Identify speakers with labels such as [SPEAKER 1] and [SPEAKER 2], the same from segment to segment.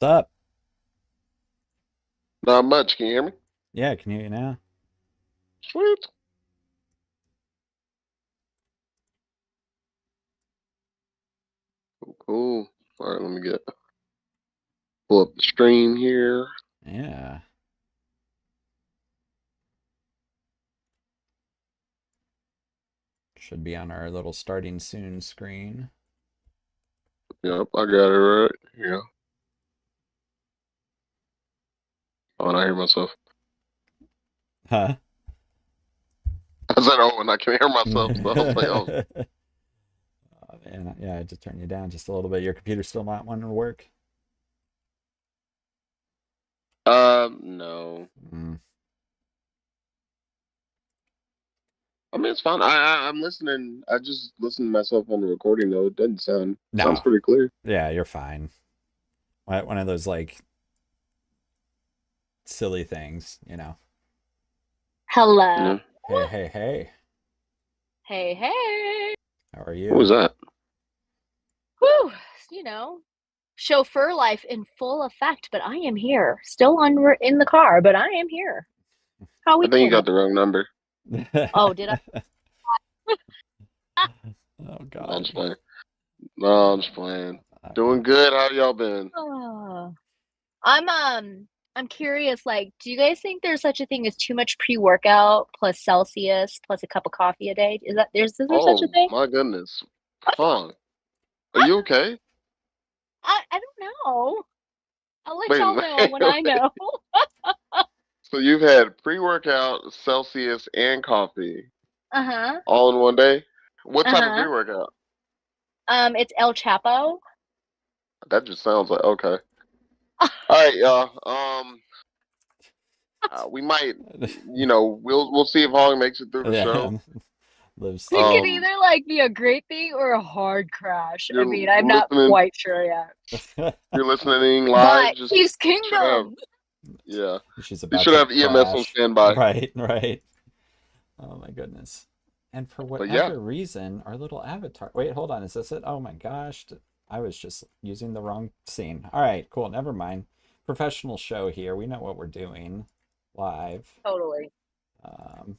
[SPEAKER 1] What's up?
[SPEAKER 2] Not much. Can you hear me?
[SPEAKER 1] Yeah, can you hear you now?
[SPEAKER 2] Sweet. Cool. All right, let me get pull up the stream here.
[SPEAKER 1] Yeah. Should be on our little starting soon screen.
[SPEAKER 2] Yep, I got it right. Yeah. Oh, and I hear myself.
[SPEAKER 1] Huh?
[SPEAKER 2] I said, oh, and I can hear myself. So I was like, oh,
[SPEAKER 1] Oh, man. Yeah, I just turned you down just a little bit. Your computer still not wanting to work?
[SPEAKER 2] no.
[SPEAKER 1] Mm.
[SPEAKER 2] I mean, it's fine. I'm listening. I just listened to myself on the recording though. It doesn't sounds
[SPEAKER 1] No.
[SPEAKER 2] pretty clear.
[SPEAKER 1] Yeah, you're fine. One of those like silly things.
[SPEAKER 3] Hello.
[SPEAKER 2] Yeah.
[SPEAKER 1] Hey, hey, hey.
[SPEAKER 3] Hey, hey.
[SPEAKER 1] How are
[SPEAKER 2] What was
[SPEAKER 1] you?
[SPEAKER 2] that?
[SPEAKER 3] Whew, you know, chauffeur life in full effect, but I am here. Still in the car, but I am here. How are
[SPEAKER 2] I
[SPEAKER 3] we
[SPEAKER 2] think you
[SPEAKER 3] doing?
[SPEAKER 2] got the wrong number.
[SPEAKER 3] Oh, did I?
[SPEAKER 1] Oh
[SPEAKER 2] No, I'm
[SPEAKER 1] God.
[SPEAKER 2] just playing. No, I'm just playing.
[SPEAKER 1] All
[SPEAKER 2] Doing
[SPEAKER 1] right.
[SPEAKER 2] good. How y'all been?
[SPEAKER 3] Oh. I'm curious, like, do you guys think there's such a thing as too much pre-workout plus Celsius plus a cup of coffee a day? Is there such a
[SPEAKER 2] Oh
[SPEAKER 3] thing?
[SPEAKER 2] my goodness. Fawn, are you okay?
[SPEAKER 3] I don't know. I'll let
[SPEAKER 2] Wait,
[SPEAKER 3] y'all know when I
[SPEAKER 2] wait.
[SPEAKER 3] know.
[SPEAKER 2] So you've had pre-workout, Celsius, and coffee
[SPEAKER 3] Uh-huh.
[SPEAKER 2] all in one day? What type of
[SPEAKER 3] Uh-huh.
[SPEAKER 2] pre-workout?
[SPEAKER 3] It's El Chapo.
[SPEAKER 2] That just sounds like okay. All right, y'all. We might, we'll see if Hong makes it through the
[SPEAKER 1] Yeah.
[SPEAKER 2] show.
[SPEAKER 1] Lives
[SPEAKER 3] It
[SPEAKER 1] through
[SPEAKER 3] could
[SPEAKER 2] Um,
[SPEAKER 3] either like be a great thing or a hard crash. I
[SPEAKER 2] you're
[SPEAKER 3] mean, I'm not
[SPEAKER 2] listening,
[SPEAKER 3] quite sure yet.
[SPEAKER 1] it.
[SPEAKER 2] you're listening live.
[SPEAKER 3] But
[SPEAKER 2] Just
[SPEAKER 3] he's
[SPEAKER 2] should have,
[SPEAKER 3] kingdom.
[SPEAKER 2] yeah,
[SPEAKER 1] She's
[SPEAKER 2] you
[SPEAKER 1] about
[SPEAKER 2] should
[SPEAKER 1] to
[SPEAKER 2] have EMS on
[SPEAKER 1] crash.
[SPEAKER 2] standby.
[SPEAKER 1] Right, right. Oh my goodness. And for
[SPEAKER 2] But yeah,
[SPEAKER 1] whatever reason, our little avatar. Wait, hold on. Is this it? Oh my gosh. I was just using the wrong scene. All right, cool. Never mind. Professional show here. We know what we're doing live.
[SPEAKER 3] Totally.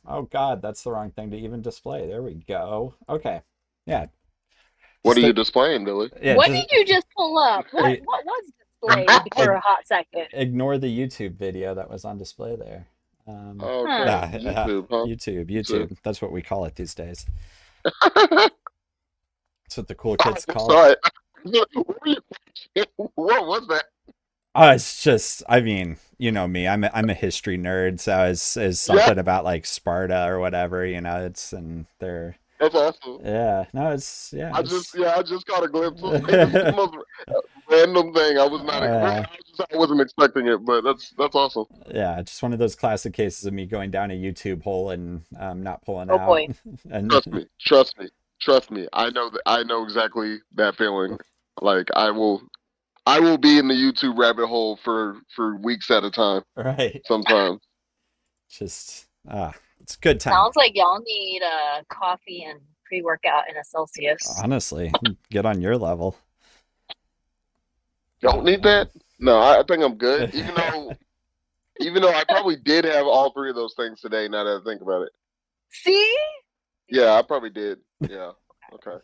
[SPEAKER 1] Oh God, that's the wrong thing to even display. There we go. Okay. Yeah.
[SPEAKER 2] what are
[SPEAKER 1] Just
[SPEAKER 2] you
[SPEAKER 1] to,
[SPEAKER 2] displaying, Billy?
[SPEAKER 1] yeah,
[SPEAKER 3] What
[SPEAKER 1] just
[SPEAKER 3] did you just pull up? What
[SPEAKER 1] I,
[SPEAKER 3] what was displayed for a hot second?
[SPEAKER 1] ignore the YouTube video that was on display there.
[SPEAKER 3] Huh.
[SPEAKER 2] Okay, YouTube, huh? YouTube.
[SPEAKER 1] YouTube. That's what we call it these days.
[SPEAKER 2] I
[SPEAKER 1] That's what the cool kids call it.
[SPEAKER 2] saw it. What was that?
[SPEAKER 1] It's just, I mean, you know me. I'm a history nerd, so it's
[SPEAKER 2] Yeah,
[SPEAKER 1] something about like Sparta or whatever. It's and they're
[SPEAKER 2] that's awesome.
[SPEAKER 1] yeah. No, it's yeah. It's
[SPEAKER 2] I just caught a glimpse. It's the most random thing.
[SPEAKER 1] uh,
[SPEAKER 2] I wasn't expecting it, but that's awesome.
[SPEAKER 1] yeah. Just one of those classic cases of me going down a YouTube hole and not pulling
[SPEAKER 3] Oh
[SPEAKER 1] out,
[SPEAKER 3] boy.
[SPEAKER 2] Trust
[SPEAKER 1] and
[SPEAKER 2] me, trust me, trust me. I know that I know exactly that feeling. Like I will be in the YouTube rabbit hole for weeks at a time.
[SPEAKER 1] right.
[SPEAKER 2] Sometimes.
[SPEAKER 1] Just it's a good time.
[SPEAKER 3] Sounds like y'all need a coffee and pre-workout and a Celsius.
[SPEAKER 1] Honestly, get on your level.
[SPEAKER 2] Don't
[SPEAKER 1] Oh
[SPEAKER 2] need
[SPEAKER 1] man.
[SPEAKER 2] that. No, I think I'm good. Even though I probably did have all three of those things today. Now that I think about it.
[SPEAKER 3] See?
[SPEAKER 2] Yeah, I probably did. Yeah. Okay.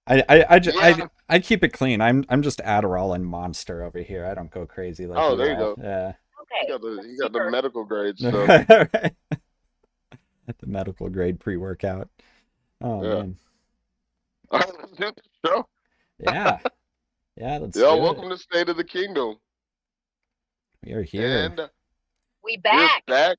[SPEAKER 2] Yeah.
[SPEAKER 1] I keep it clean. I'm just Adderall and Monster over here. I don't go crazy like
[SPEAKER 2] Oh,
[SPEAKER 1] you
[SPEAKER 2] there you
[SPEAKER 1] all.
[SPEAKER 2] go.
[SPEAKER 1] Yeah.
[SPEAKER 3] Okay.
[SPEAKER 2] You
[SPEAKER 3] That's
[SPEAKER 2] got the
[SPEAKER 3] super.
[SPEAKER 2] medical grade stuff.
[SPEAKER 1] The medical grade pre-workout. Oh
[SPEAKER 2] Yeah.
[SPEAKER 1] man.
[SPEAKER 2] All right, let's do the show.
[SPEAKER 1] Yeah. Yeah, let's
[SPEAKER 2] Yeah.
[SPEAKER 1] do it.
[SPEAKER 2] Welcome to State of the Kingdom,
[SPEAKER 1] We are here.
[SPEAKER 2] and
[SPEAKER 3] We
[SPEAKER 2] we're
[SPEAKER 3] back.
[SPEAKER 2] back.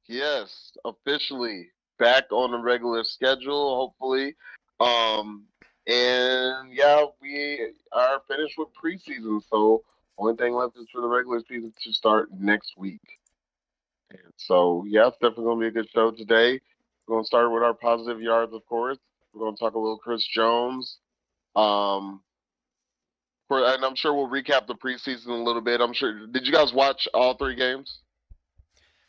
[SPEAKER 2] Yes, officially back on the regular schedule. Hopefully, um, and yeah, we are finished with preseason. So only thing left is for the regular season to start next week. And so yeah, it's definitely gonna be a good show today. We're gonna start with our positive yards, of course. We're gonna talk a little Chris Jones. Um, and I'm sure we'll recap the preseason a little bit. I'm sure. Did you guys watch all three games?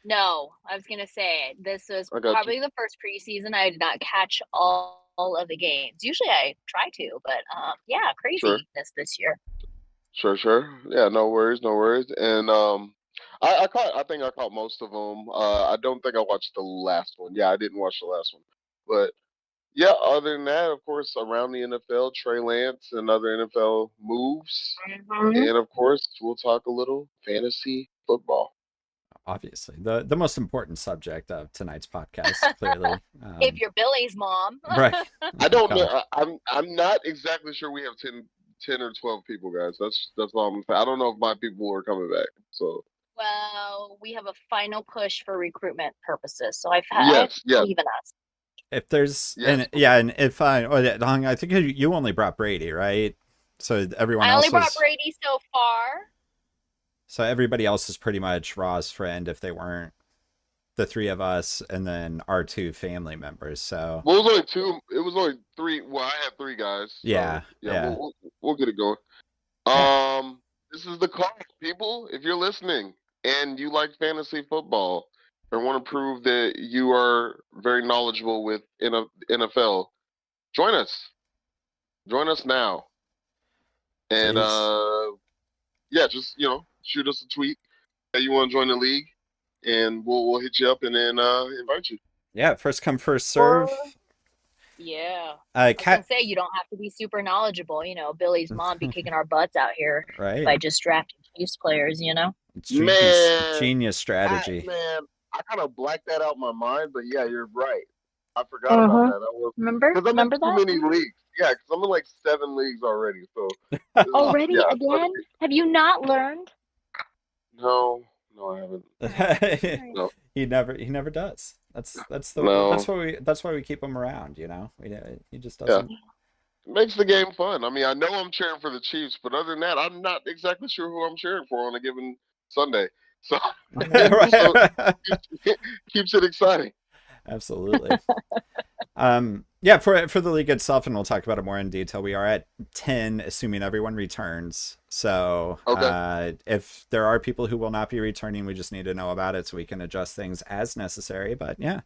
[SPEAKER 3] No, I was gonna say this was
[SPEAKER 2] I got you.
[SPEAKER 3] probably the first preseason I did not catch all of the games. Usually I try to, but yeah,
[SPEAKER 2] Sure.
[SPEAKER 3] craziness this year.
[SPEAKER 2] Sure. Yeah, no worries, no worries. And I think I caught most of them. I don't think I watched the last one. Yeah, I didn't watch the last one. But yeah, other than that, of course, around the NFL, Trey Lance and other NFL moves,
[SPEAKER 3] Mhm.
[SPEAKER 2] and of course, we'll talk a little fantasy football.
[SPEAKER 1] Obviously, the most important subject of tonight's podcast, clearly.
[SPEAKER 3] If you're Billy's mom.
[SPEAKER 1] Right.
[SPEAKER 2] I don't know.
[SPEAKER 1] God.
[SPEAKER 2] I'm not exactly sure we have 10 or 12 people, guys. That's all I'm saying. I don't know if my people are coming back. So
[SPEAKER 3] Well, we have a final push for recruitment purposes, so I
[SPEAKER 2] yes, yes,
[SPEAKER 3] believe in us.
[SPEAKER 1] If there's
[SPEAKER 2] yes.
[SPEAKER 1] and if Hong, I think you only brought Brady, right? So everyone
[SPEAKER 3] I
[SPEAKER 1] else
[SPEAKER 3] only brought
[SPEAKER 1] is
[SPEAKER 3] Brady so far.
[SPEAKER 1] so everybody else is pretty much Raw's friend if they weren't the three of us and then our two family members. So
[SPEAKER 2] Well, it was only two. It was only three. Well, I had three guys. So
[SPEAKER 1] yeah,
[SPEAKER 2] yeah,
[SPEAKER 1] yeah,
[SPEAKER 2] we'll get it going.
[SPEAKER 1] yeah.
[SPEAKER 2] This is the call, people. If you're listening and you like fantasy football and want to prove that you are very knowledgeable with NFL, join us. Join us now. And
[SPEAKER 1] Please.
[SPEAKER 2] yeah, just shoot us a tweet that you want to join the league, and we'll hit you up and then invite you.
[SPEAKER 1] Yeah, first come, first
[SPEAKER 3] Or
[SPEAKER 1] serve.
[SPEAKER 3] yeah. I was gonna
[SPEAKER 1] Cat,
[SPEAKER 3] say you don't have to be super knowledgeable. Billy's mom be kicking our butts out here
[SPEAKER 1] right?
[SPEAKER 3] by just drafting Chiefs players.
[SPEAKER 1] It's
[SPEAKER 2] Man,
[SPEAKER 1] genius strategy.
[SPEAKER 2] I kind of blacked that out in my mind, but yeah, you're right. I forgot about that. That was
[SPEAKER 3] Remember?
[SPEAKER 2] because I'm in
[SPEAKER 3] Remember
[SPEAKER 2] too
[SPEAKER 3] that?
[SPEAKER 2] many leagues. Yeah, because I'm in like 7 leagues already. So
[SPEAKER 3] Already
[SPEAKER 2] yeah,
[SPEAKER 3] again? Have you not learned?
[SPEAKER 2] no, I haven't. No,
[SPEAKER 1] He never does. That's
[SPEAKER 2] no.
[SPEAKER 1] that's why we keep him around. He just
[SPEAKER 2] Yeah,
[SPEAKER 1] doesn't.
[SPEAKER 2] it makes the game fun. I mean, I know I'm cheering for the Chiefs, but other than that, I'm not exactly sure who I'm cheering for on a given Sunday. So, so
[SPEAKER 1] Right.
[SPEAKER 2] keeps it exciting.
[SPEAKER 1] Absolutely. Yeah, for the league itself, and we'll talk about it more in detail. We are at 10, assuming everyone returns. So
[SPEAKER 2] Okay.
[SPEAKER 1] if there are people who will not be returning, we just need to know about it so we can adjust things as necessary. But yeah,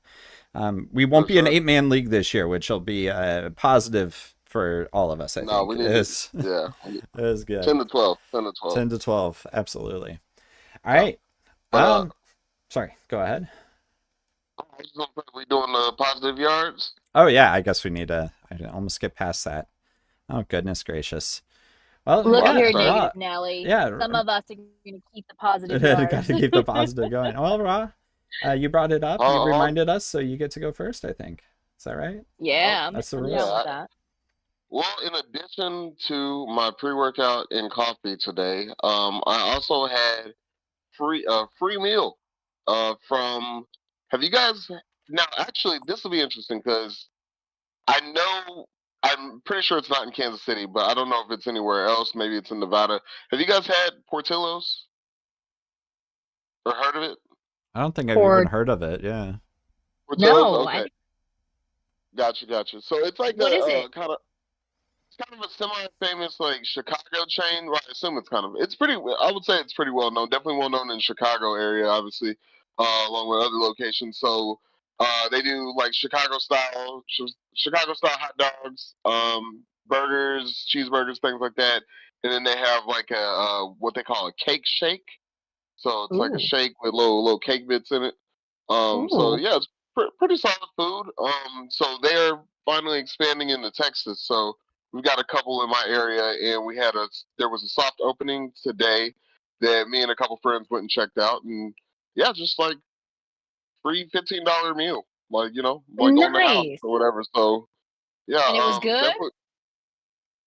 [SPEAKER 1] we won't
[SPEAKER 2] For
[SPEAKER 1] be an
[SPEAKER 2] sure.
[SPEAKER 1] 8-man league this year, which will be positive for all of us. I
[SPEAKER 2] No,
[SPEAKER 1] think
[SPEAKER 2] we need to.
[SPEAKER 1] is
[SPEAKER 2] Yeah,
[SPEAKER 1] is good.
[SPEAKER 2] 10 to 12. 10 to 12.
[SPEAKER 1] 10 to 12, absolutely. All
[SPEAKER 2] Yeah.
[SPEAKER 1] right.
[SPEAKER 2] But
[SPEAKER 1] Sorry, go ahead.
[SPEAKER 2] we doing the positive yards.
[SPEAKER 1] Oh yeah, I guess we need to. I almost skip past that. Oh goodness gracious. Well,
[SPEAKER 3] Look
[SPEAKER 2] Wow,
[SPEAKER 3] here,
[SPEAKER 2] sorry.
[SPEAKER 3] negative Nelly.
[SPEAKER 1] Yeah,
[SPEAKER 3] Some of us are gonna keep the positive
[SPEAKER 1] got
[SPEAKER 3] yards.
[SPEAKER 1] to keep the positive going. Well, Ra, you brought it up. You
[SPEAKER 2] Uh, uh,
[SPEAKER 1] reminded us, so you get to go first. I think. Is that right?
[SPEAKER 3] Yeah, I'm
[SPEAKER 1] That's the
[SPEAKER 3] down
[SPEAKER 1] rules.
[SPEAKER 2] yeah.
[SPEAKER 3] with that.
[SPEAKER 2] Well, in addition to my pre-workout and coffee today, I also had free meal from. Have you guys now? Actually, this will be interesting because I know I'm pretty sure it's not in Kansas City, but I don't know if it's anywhere else. Maybe it's in Nevada. Have you guys had Portillo's or heard of it?
[SPEAKER 1] I don't think I've
[SPEAKER 3] Or
[SPEAKER 1] even heard of it. Yeah.
[SPEAKER 2] Portillo's,
[SPEAKER 3] no,
[SPEAKER 2] okay, gotcha. So it's like
[SPEAKER 3] what is it?
[SPEAKER 2] it's kind of a semi-famous like Chicago chain. Well, I assume it's pretty. I would say it's pretty well known. Definitely well known in Chicago area, obviously, along with other locations. So they do like Chicago style hot dogs, burgers, cheeseburgers, things like that. And then they have like a what they call a cake shake. So it's like a
[SPEAKER 3] Ooh,
[SPEAKER 2] shake with little cake bits in it. So
[SPEAKER 3] ooh.
[SPEAKER 2] yeah, it's pretty solid food. So they're finally expanding into Texas. So we've got a couple in my area, and there was a soft opening today that me and a couple friends went and checked out, and yeah, just like free $15 meal, like on the house
[SPEAKER 3] Nice.
[SPEAKER 2] or whatever. So yeah,
[SPEAKER 3] And it was good?
[SPEAKER 2] definitely.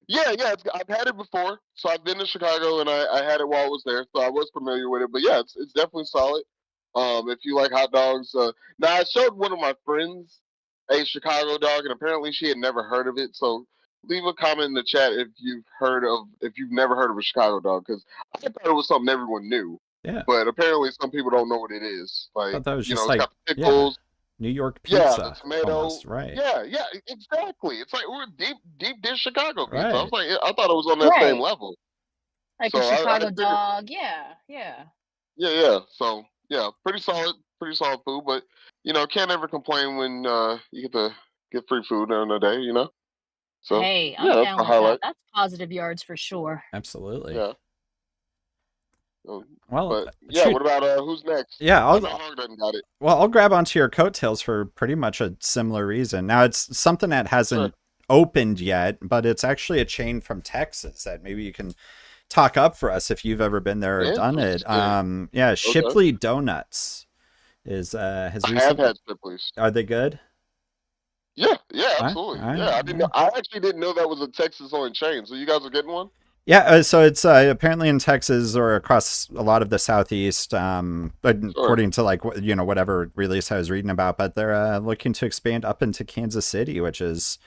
[SPEAKER 2] Yeah. I've had it before. So I've been to Chicago and I had it while I was there, so I was familiar with it. But yeah, it's definitely solid. If you like hot dogs, now I showed one of my friends a Chicago dog, and apparently she had never heard of it. So leave a comment in the chat if you've never heard of a Chicago dog, because I thought it was something everyone knew,
[SPEAKER 1] Yeah.
[SPEAKER 2] but apparently some people don't know what it is.
[SPEAKER 1] I
[SPEAKER 2] Like
[SPEAKER 1] thought that was just
[SPEAKER 2] it's
[SPEAKER 1] like
[SPEAKER 2] got the pickles.
[SPEAKER 1] New York
[SPEAKER 2] Yeah, the
[SPEAKER 1] pizza,
[SPEAKER 2] tomato.
[SPEAKER 1] almost right.
[SPEAKER 2] Yeah, exactly. It's like we're deep dish Chicago pizza. I was
[SPEAKER 1] Right.
[SPEAKER 2] like, I thought it was on that same
[SPEAKER 3] Right.
[SPEAKER 2] level.
[SPEAKER 3] Like
[SPEAKER 2] So
[SPEAKER 3] a
[SPEAKER 2] I
[SPEAKER 3] Chicago
[SPEAKER 2] figured,
[SPEAKER 3] dog. Yeah.
[SPEAKER 2] yeah. So yeah, pretty solid food. But can't ever complain when you get to get free food during the day. So
[SPEAKER 3] Hey, I'm
[SPEAKER 2] yeah, that's
[SPEAKER 3] down
[SPEAKER 2] a
[SPEAKER 3] with that.
[SPEAKER 2] highlight.
[SPEAKER 3] That's positive yards for sure.
[SPEAKER 1] Absolutely.
[SPEAKER 2] Yeah. Oh,
[SPEAKER 1] Well,
[SPEAKER 2] but yeah,
[SPEAKER 1] shoot.
[SPEAKER 2] what about who's next?
[SPEAKER 1] Yeah,
[SPEAKER 2] I know Hog doesn't got it.
[SPEAKER 1] I'll grab onto your coattails for pretty much a similar reason. Now, it's something that
[SPEAKER 2] Sure.
[SPEAKER 1] hasn't opened yet, but it's actually a chain from Texas that maybe you can talk up for us if you've ever been there or done it.
[SPEAKER 2] Interesting.
[SPEAKER 1] Yeah,
[SPEAKER 2] Okay.
[SPEAKER 1] Shipley Donuts is has
[SPEAKER 2] I have
[SPEAKER 1] recently.
[SPEAKER 2] had Shipley's.
[SPEAKER 1] Are they good?
[SPEAKER 2] Yeah, yeah,
[SPEAKER 1] All right,
[SPEAKER 2] absolutely.
[SPEAKER 1] all
[SPEAKER 2] Yeah,
[SPEAKER 1] right,
[SPEAKER 2] I
[SPEAKER 1] all
[SPEAKER 2] didn't know.
[SPEAKER 1] right.
[SPEAKER 2] I actually didn't know that was a Texas only chain. So you guys are getting one?
[SPEAKER 1] Yeah, so it's apparently in Texas or across a lot of the southeast,
[SPEAKER 2] Sure.
[SPEAKER 1] according to like whatever release I was reading about. But they're looking to expand up into Kansas City, which is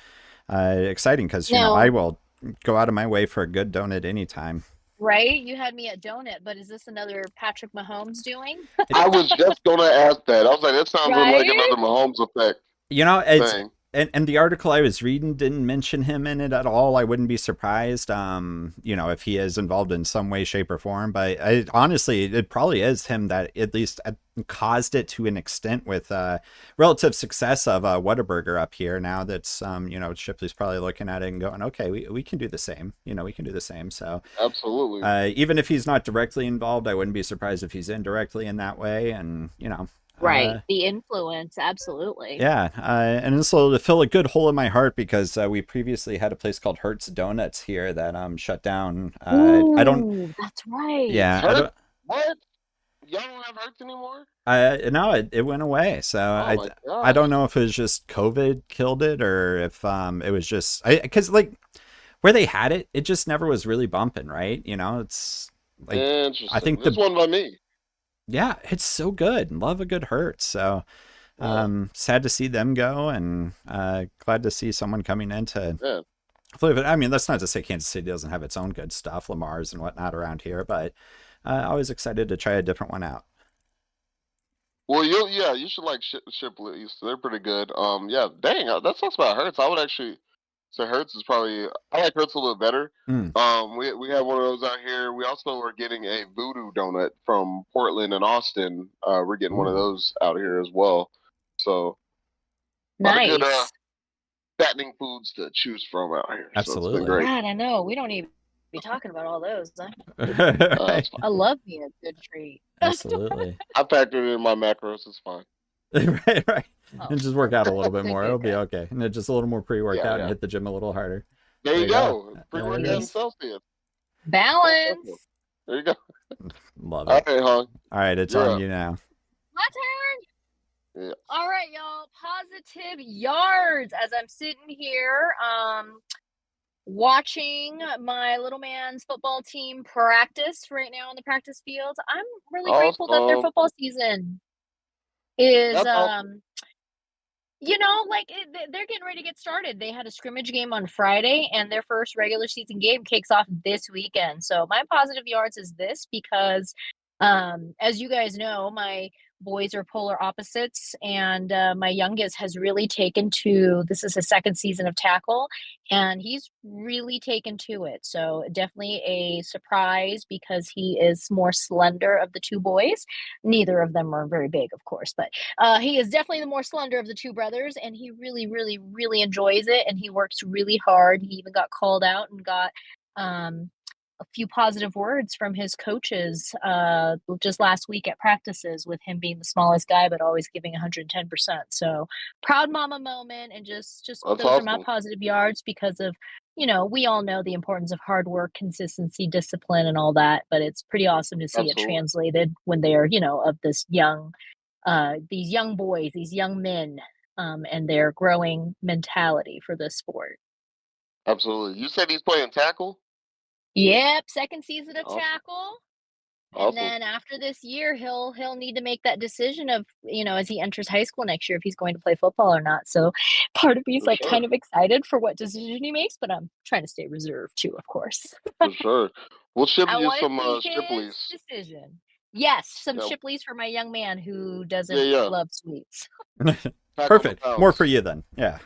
[SPEAKER 1] exciting because I
[SPEAKER 3] Now,
[SPEAKER 1] will go out of my way for a good donut anytime.
[SPEAKER 3] right? You had me at donut, but is this another Patrick Mahomes doing?
[SPEAKER 2] I was just gonna ask that. I was like, that sounds like
[SPEAKER 3] Right?
[SPEAKER 2] another Mahomes effect
[SPEAKER 1] It's
[SPEAKER 2] thing.
[SPEAKER 1] and the article I was reading didn't mention him in it at all. I wouldn't be surprised, if he is involved in some way, shape, or form. But honestly, it probably is him that at least caused it to an extent with relative success of Whataburger up here. Now that's Shipley's probably looking at it and going, okay, we can do the same. We can do the same. So
[SPEAKER 2] Absolutely.
[SPEAKER 1] even if he's not directly involved, I wouldn't be surprised if he's indirectly in that way. And
[SPEAKER 3] Right. The influence, absolutely.
[SPEAKER 1] yeah, and this will fill a good hole in my heart because we previously had a place called Hertz Donuts here that shut down. I don't.
[SPEAKER 3] Ooh, that's right.
[SPEAKER 1] Yeah, I
[SPEAKER 2] Hurt?
[SPEAKER 1] don't.
[SPEAKER 2] What? Y'all don't have Hurts anymore?
[SPEAKER 1] No, it went away. So
[SPEAKER 2] Oh my
[SPEAKER 1] I
[SPEAKER 2] gosh.
[SPEAKER 1] don't know if it was just COVID killed it or if it was just because like where they had it, it just never was really bumping, right? It's like I
[SPEAKER 2] Interesting.
[SPEAKER 1] think
[SPEAKER 2] This one by me.
[SPEAKER 1] yeah, it's so good. Love a good Hertz. So
[SPEAKER 2] Yeah.
[SPEAKER 1] sad to see them go and glad to see someone coming in to
[SPEAKER 2] Yeah.
[SPEAKER 1] flip it. I mean, that's not to say Kansas City doesn't have its own good stuff, Lamar's and whatnot around here, but always excited to try a different one out.
[SPEAKER 2] Well, you should like Shipley's. They're pretty good. Yeah. Dang, that sucks about Hurts. I would actually say Hurts is probably. I like Hurts a little bit better.
[SPEAKER 1] Mm.
[SPEAKER 2] We have one of those out here. We also are getting a Voodoo donut from Portland and Austin. We're getting one of
[SPEAKER 1] Ooh.
[SPEAKER 2] those out here as well. So a lot of good
[SPEAKER 3] Nice.
[SPEAKER 2] fattening foods to choose from out here. So it's
[SPEAKER 1] Absolutely.
[SPEAKER 2] been great.
[SPEAKER 3] God, I know. We don't even be talking about all those.
[SPEAKER 1] Right.
[SPEAKER 3] I love me a good treat.
[SPEAKER 1] Absolutely.
[SPEAKER 2] I factored it in my macros. It's fine.
[SPEAKER 1] right.
[SPEAKER 3] Oh,
[SPEAKER 1] And just work out a little bit more.
[SPEAKER 3] good,
[SPEAKER 1] It'll be
[SPEAKER 3] good.
[SPEAKER 1] okay. And then just a little more pre-workout
[SPEAKER 2] Yeah,
[SPEAKER 1] and
[SPEAKER 2] yeah.
[SPEAKER 1] hit the gym a little harder.
[SPEAKER 2] There you go.
[SPEAKER 1] There
[SPEAKER 2] Pre-workout
[SPEAKER 1] it
[SPEAKER 2] and
[SPEAKER 1] is.
[SPEAKER 2] Celsius.
[SPEAKER 3] Balance.
[SPEAKER 2] There you go.
[SPEAKER 1] Love
[SPEAKER 2] All
[SPEAKER 1] it.
[SPEAKER 2] right, Hong.
[SPEAKER 1] All right, it's
[SPEAKER 2] You're
[SPEAKER 1] on
[SPEAKER 2] up.
[SPEAKER 1] you now.
[SPEAKER 3] My turn.
[SPEAKER 2] Yeah.
[SPEAKER 3] All right, y'all. Positive yards as I'm sitting here watching my little man's football team practice right now on the practice field. I'm really grateful that their
[SPEAKER 2] Awesome.
[SPEAKER 3] football season is
[SPEAKER 2] That's awesome.
[SPEAKER 3] they're getting ready to get started. They had a scrimmage game on Friday and their first regular season game kicks off this weekend. So my positive yards is this because as you guys know, my boys are polar opposites and my youngest has really taken to this is his second season of tackle and he's really taken to it. So definitely a surprise because he is more slender of the two boys. Neither of them are very big, of course, but he is definitely the more slender of the two brothers, and he really, really, really enjoys it, and he works really hard. He even got called out and got a few positive words from his coaches just last week at practices with him being the smallest guy, but always giving 110%. So proud mama moment, and just
[SPEAKER 2] That's
[SPEAKER 3] those are my
[SPEAKER 2] awesome.
[SPEAKER 3] positive yards because of we all know the importance of hard work, consistency, discipline, and all that. But it's pretty awesome to see it
[SPEAKER 2] Absolutely.
[SPEAKER 3] translated when they're of this these young boys, these young men, and their growing mentality for this sport.
[SPEAKER 2] Absolutely. You said he's playing tackle?
[SPEAKER 3] Yep, second season of
[SPEAKER 2] Awesome.
[SPEAKER 3] tackle. And
[SPEAKER 2] Awesome.
[SPEAKER 3] then after this year, he'll need to make that decision of, as he enters high school next year, if he's going to play football or not. So part of me is
[SPEAKER 2] For
[SPEAKER 3] like
[SPEAKER 2] sure.
[SPEAKER 3] kind of excited for what decision he makes, but I'm trying to stay reserved too, of course.
[SPEAKER 2] For sure. We'll ship
[SPEAKER 3] I
[SPEAKER 2] you
[SPEAKER 3] want
[SPEAKER 2] some
[SPEAKER 3] to see his
[SPEAKER 2] Shipley's.
[SPEAKER 3] decision. Yes, some
[SPEAKER 2] Yeah.
[SPEAKER 3] Shipleys for my young man who doesn't
[SPEAKER 2] Yeah.
[SPEAKER 3] love sweets.
[SPEAKER 2] Pack on the
[SPEAKER 1] Perfect. More
[SPEAKER 2] pounds.
[SPEAKER 1] for you then. Yeah.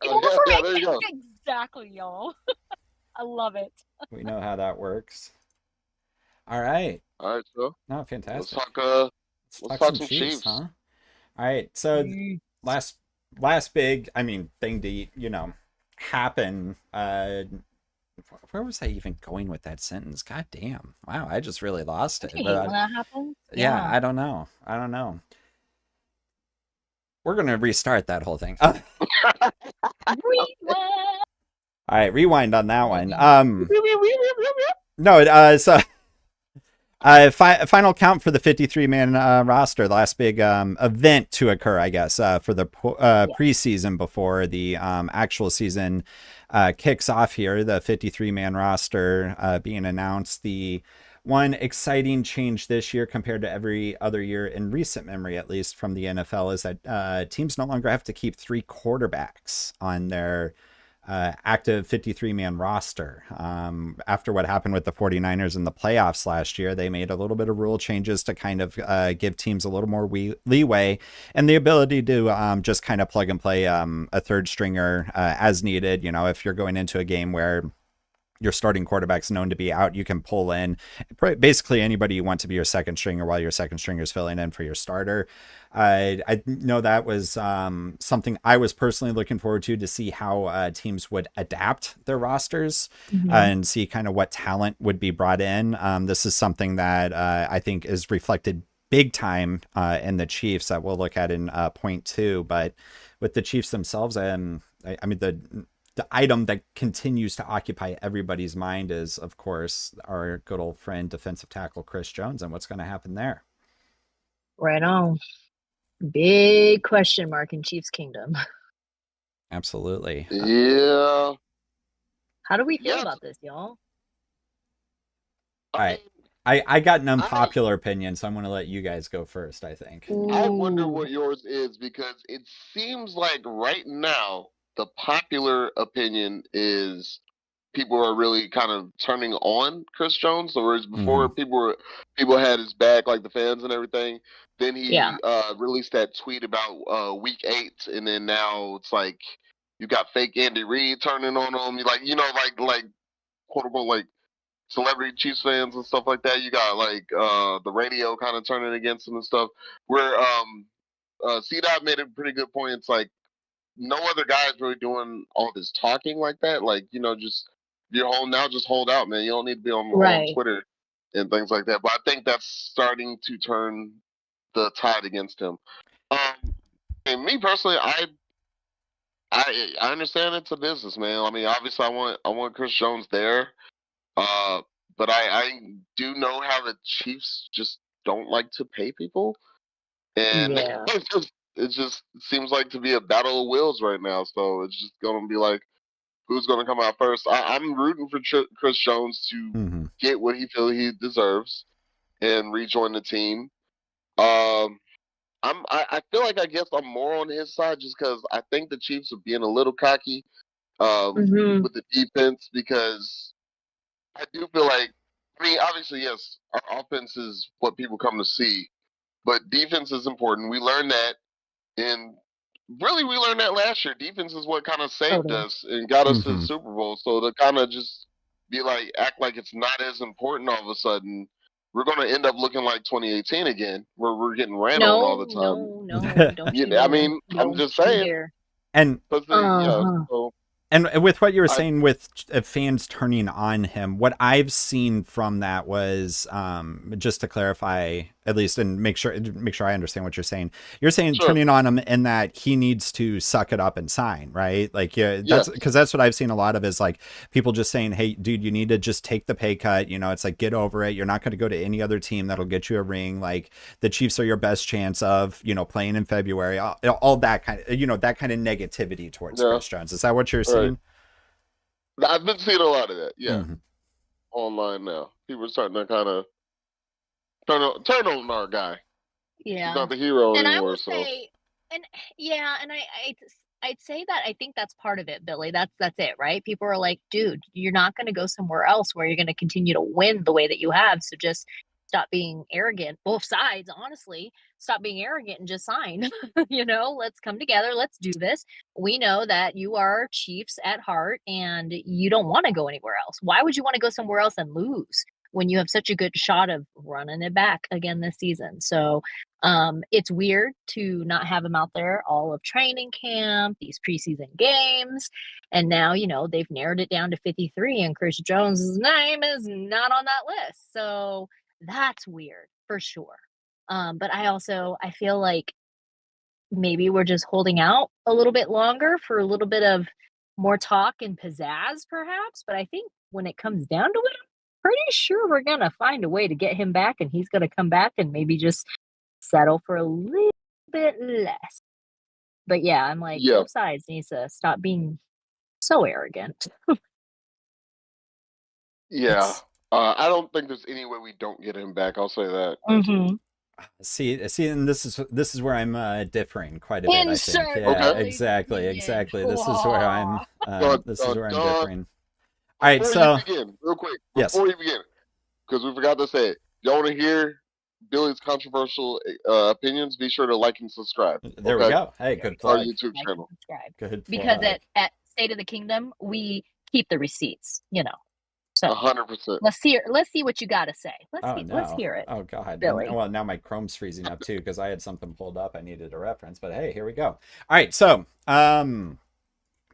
[SPEAKER 2] Yeah, there you go.
[SPEAKER 3] Exactly, y'all. I love it.
[SPEAKER 1] We know how that works. All right.
[SPEAKER 2] All right, so
[SPEAKER 1] No,
[SPEAKER 2] let's
[SPEAKER 1] fantastic.
[SPEAKER 2] talk
[SPEAKER 1] Let's
[SPEAKER 2] talk some Chiefs.
[SPEAKER 1] huh? All right. So last big, thing to happen where was I even going with that sentence? God damn! Wow, I just really lost it.
[SPEAKER 3] Don't you
[SPEAKER 1] But
[SPEAKER 3] hate when that happens?
[SPEAKER 1] yeah, I don't know. I don't know. We're gonna restart that whole thing.
[SPEAKER 3] Rewind.
[SPEAKER 1] All right, rewind on that one.
[SPEAKER 3] Mhm.
[SPEAKER 1] No, so final count for the 53-man roster, the last big event to occur, I guess, for the preseason before the actual season kicks off here. The 53-man roster being announced. The one exciting change this year compared to every other year in recent memory, at least from the NFL, is that teams no longer have to keep 3 quarterbacks on their active 53-man roster. After what happened with the 49ers in the playoffs last year, they made a little bit of rule changes to kind of give teams a little more leeway and the ability to just kind of plug and play a third stringer as needed. You know, if you're going into a game where your starting quarterback's known to be out, you can pull in basically anybody you want to be your second stringer while your second stringer is filling in for your starter. I know that was something I was personally looking forward to see how teams would adapt their rosters and see kind of what talent would be brought in. This is something that I think is reflected big time in the Chiefs that we'll look at in point 2. But with the Chiefs themselves, I mean, the item that continues to occupy everybody's mind is, of course, our good old friend, defensive tackle Chris Jones, and what's going to happen there.
[SPEAKER 3] Right on. Big question mark in Chiefs Kingdom.
[SPEAKER 1] Absolutely.
[SPEAKER 2] Yeah.
[SPEAKER 3] How do we feel about this, y'all?
[SPEAKER 1] All right. I got an unpopular opinion, so I'm going to let you guys go first, I think.
[SPEAKER 2] I wonder what yours is, because it seems like right now the popular opinion is people are really kind of turning on Chris Jones. So whereas before people had his back, like the fans and everything, then he released that tweet about week 8, and then now it's like you got fake Andy Reid turning on him. You like quote unquote like celebrity Chiefs fans and stuff like that. You got like the radio kind of turning against him and stuff. Where C-Dot made a pretty good point. It's like no other guy is really doing all this talking like that. Like, just you're home now, just hold out, man. You don't need to be on Twitter and things like that. But I think that's starting to turn the tide against him. And me personally, I understand it's a business, man. I mean, obviously, I want Chris Jones there. But I do know how the Chiefs just don't like to pay people, and it just seems like to be a battle of wills right now. So it's just gonna be like, who's gonna come out first? I'm rooting for Chris Jones to get what he feels he deserves and rejoin the team. I feel like I guess I'm more on his side just because I think the Chiefs are being a little cocky with the defense, because I do feel like, I mean, obviously, yes, our offense is what people come to see, but defense is important. We learned that, and really, we learned that last year. Defense is what kind of saved us and got us to the Super Bowl. So to kind of just be like, act like it's not as important all of a sudden, we're going to end up looking like 2018 again, where we're getting ran on all the time.
[SPEAKER 3] No, don't you?
[SPEAKER 2] I mean, I'm just saying.
[SPEAKER 1] And
[SPEAKER 2] so,
[SPEAKER 1] and with what you were saying with fans turning on him, what I've seen from that was, just to clarify, at least, and make sure I understand what you're saying. You're saying turning on him in that he needs to suck it up and sign, right? Like, that's because that's what I've seen a lot of, is like people just saying, "Hey, dude, you need to just take the pay cut." It's like, get over it. You're not going to go to any other team that'll get you a ring. Like, the Chiefs are your best chance of playing in February. All that kind of that kind of negativity towards Chris Jones. Is that what you're saying?
[SPEAKER 2] I've been seeing a lot of that, online now. People are starting to kind of turn on our guy.
[SPEAKER 3] Yeah,
[SPEAKER 2] he's not the hero
[SPEAKER 3] and
[SPEAKER 2] anymore.
[SPEAKER 3] I would say, I'd say that I think that's part of it, Billy. That's it, right? People are like, dude, you're not going to go somewhere else where you're going to continue to win the way that you have. So just stop being arrogant. Both sides, honestly, stop being arrogant and just sign. Let's come together. Let's do this. We know that you are Chiefs at heart and you don't want to go anywhere else. Why would you want to go somewhere else and lose? when you have such a good shot of running it back again this season. So it's weird to not have him out there all of training camp, these preseason games. And now, they've narrowed it down to 53 and Chris Jones' name is not on that list. So that's weird for sure. But I feel like maybe we're just holding out a little bit longer for a little bit of more talk and pizzazz, perhaps. But I think when it comes down to it, I'm pretty sure we're going to find a way to get him back and he's going to come back and maybe just settle for a little bit less. But yeah, I'm like, both sides needs to stop being so arrogant.
[SPEAKER 2] Yeah. I don't think there's any way we don't get him back. I'll say that.
[SPEAKER 3] Mm-hmm.
[SPEAKER 1] See, and this is where I'm differing quite a bit. I think. Yeah,
[SPEAKER 2] Okay.
[SPEAKER 1] exactly. This is where I'm. This is where I'm differing.
[SPEAKER 2] All
[SPEAKER 1] right, so
[SPEAKER 2] begin, real quick,
[SPEAKER 1] yes,
[SPEAKER 2] before you begin, because we forgot to say it. Y'all want to hear Billy's controversial opinions? Be sure to like and subscribe.
[SPEAKER 1] There we go. Hey, good plug.
[SPEAKER 2] Our YouTube channel.
[SPEAKER 3] Subscribe.
[SPEAKER 1] Good.
[SPEAKER 3] Because at State of the Kingdom, we keep the receipts. So
[SPEAKER 2] 100%.
[SPEAKER 3] Let's see what you got to say. Let's hear it.
[SPEAKER 1] Oh God.
[SPEAKER 3] Billy.
[SPEAKER 1] Well, now my Chrome's freezing up too because I had something pulled up I needed a reference. But hey, here we go. All right, so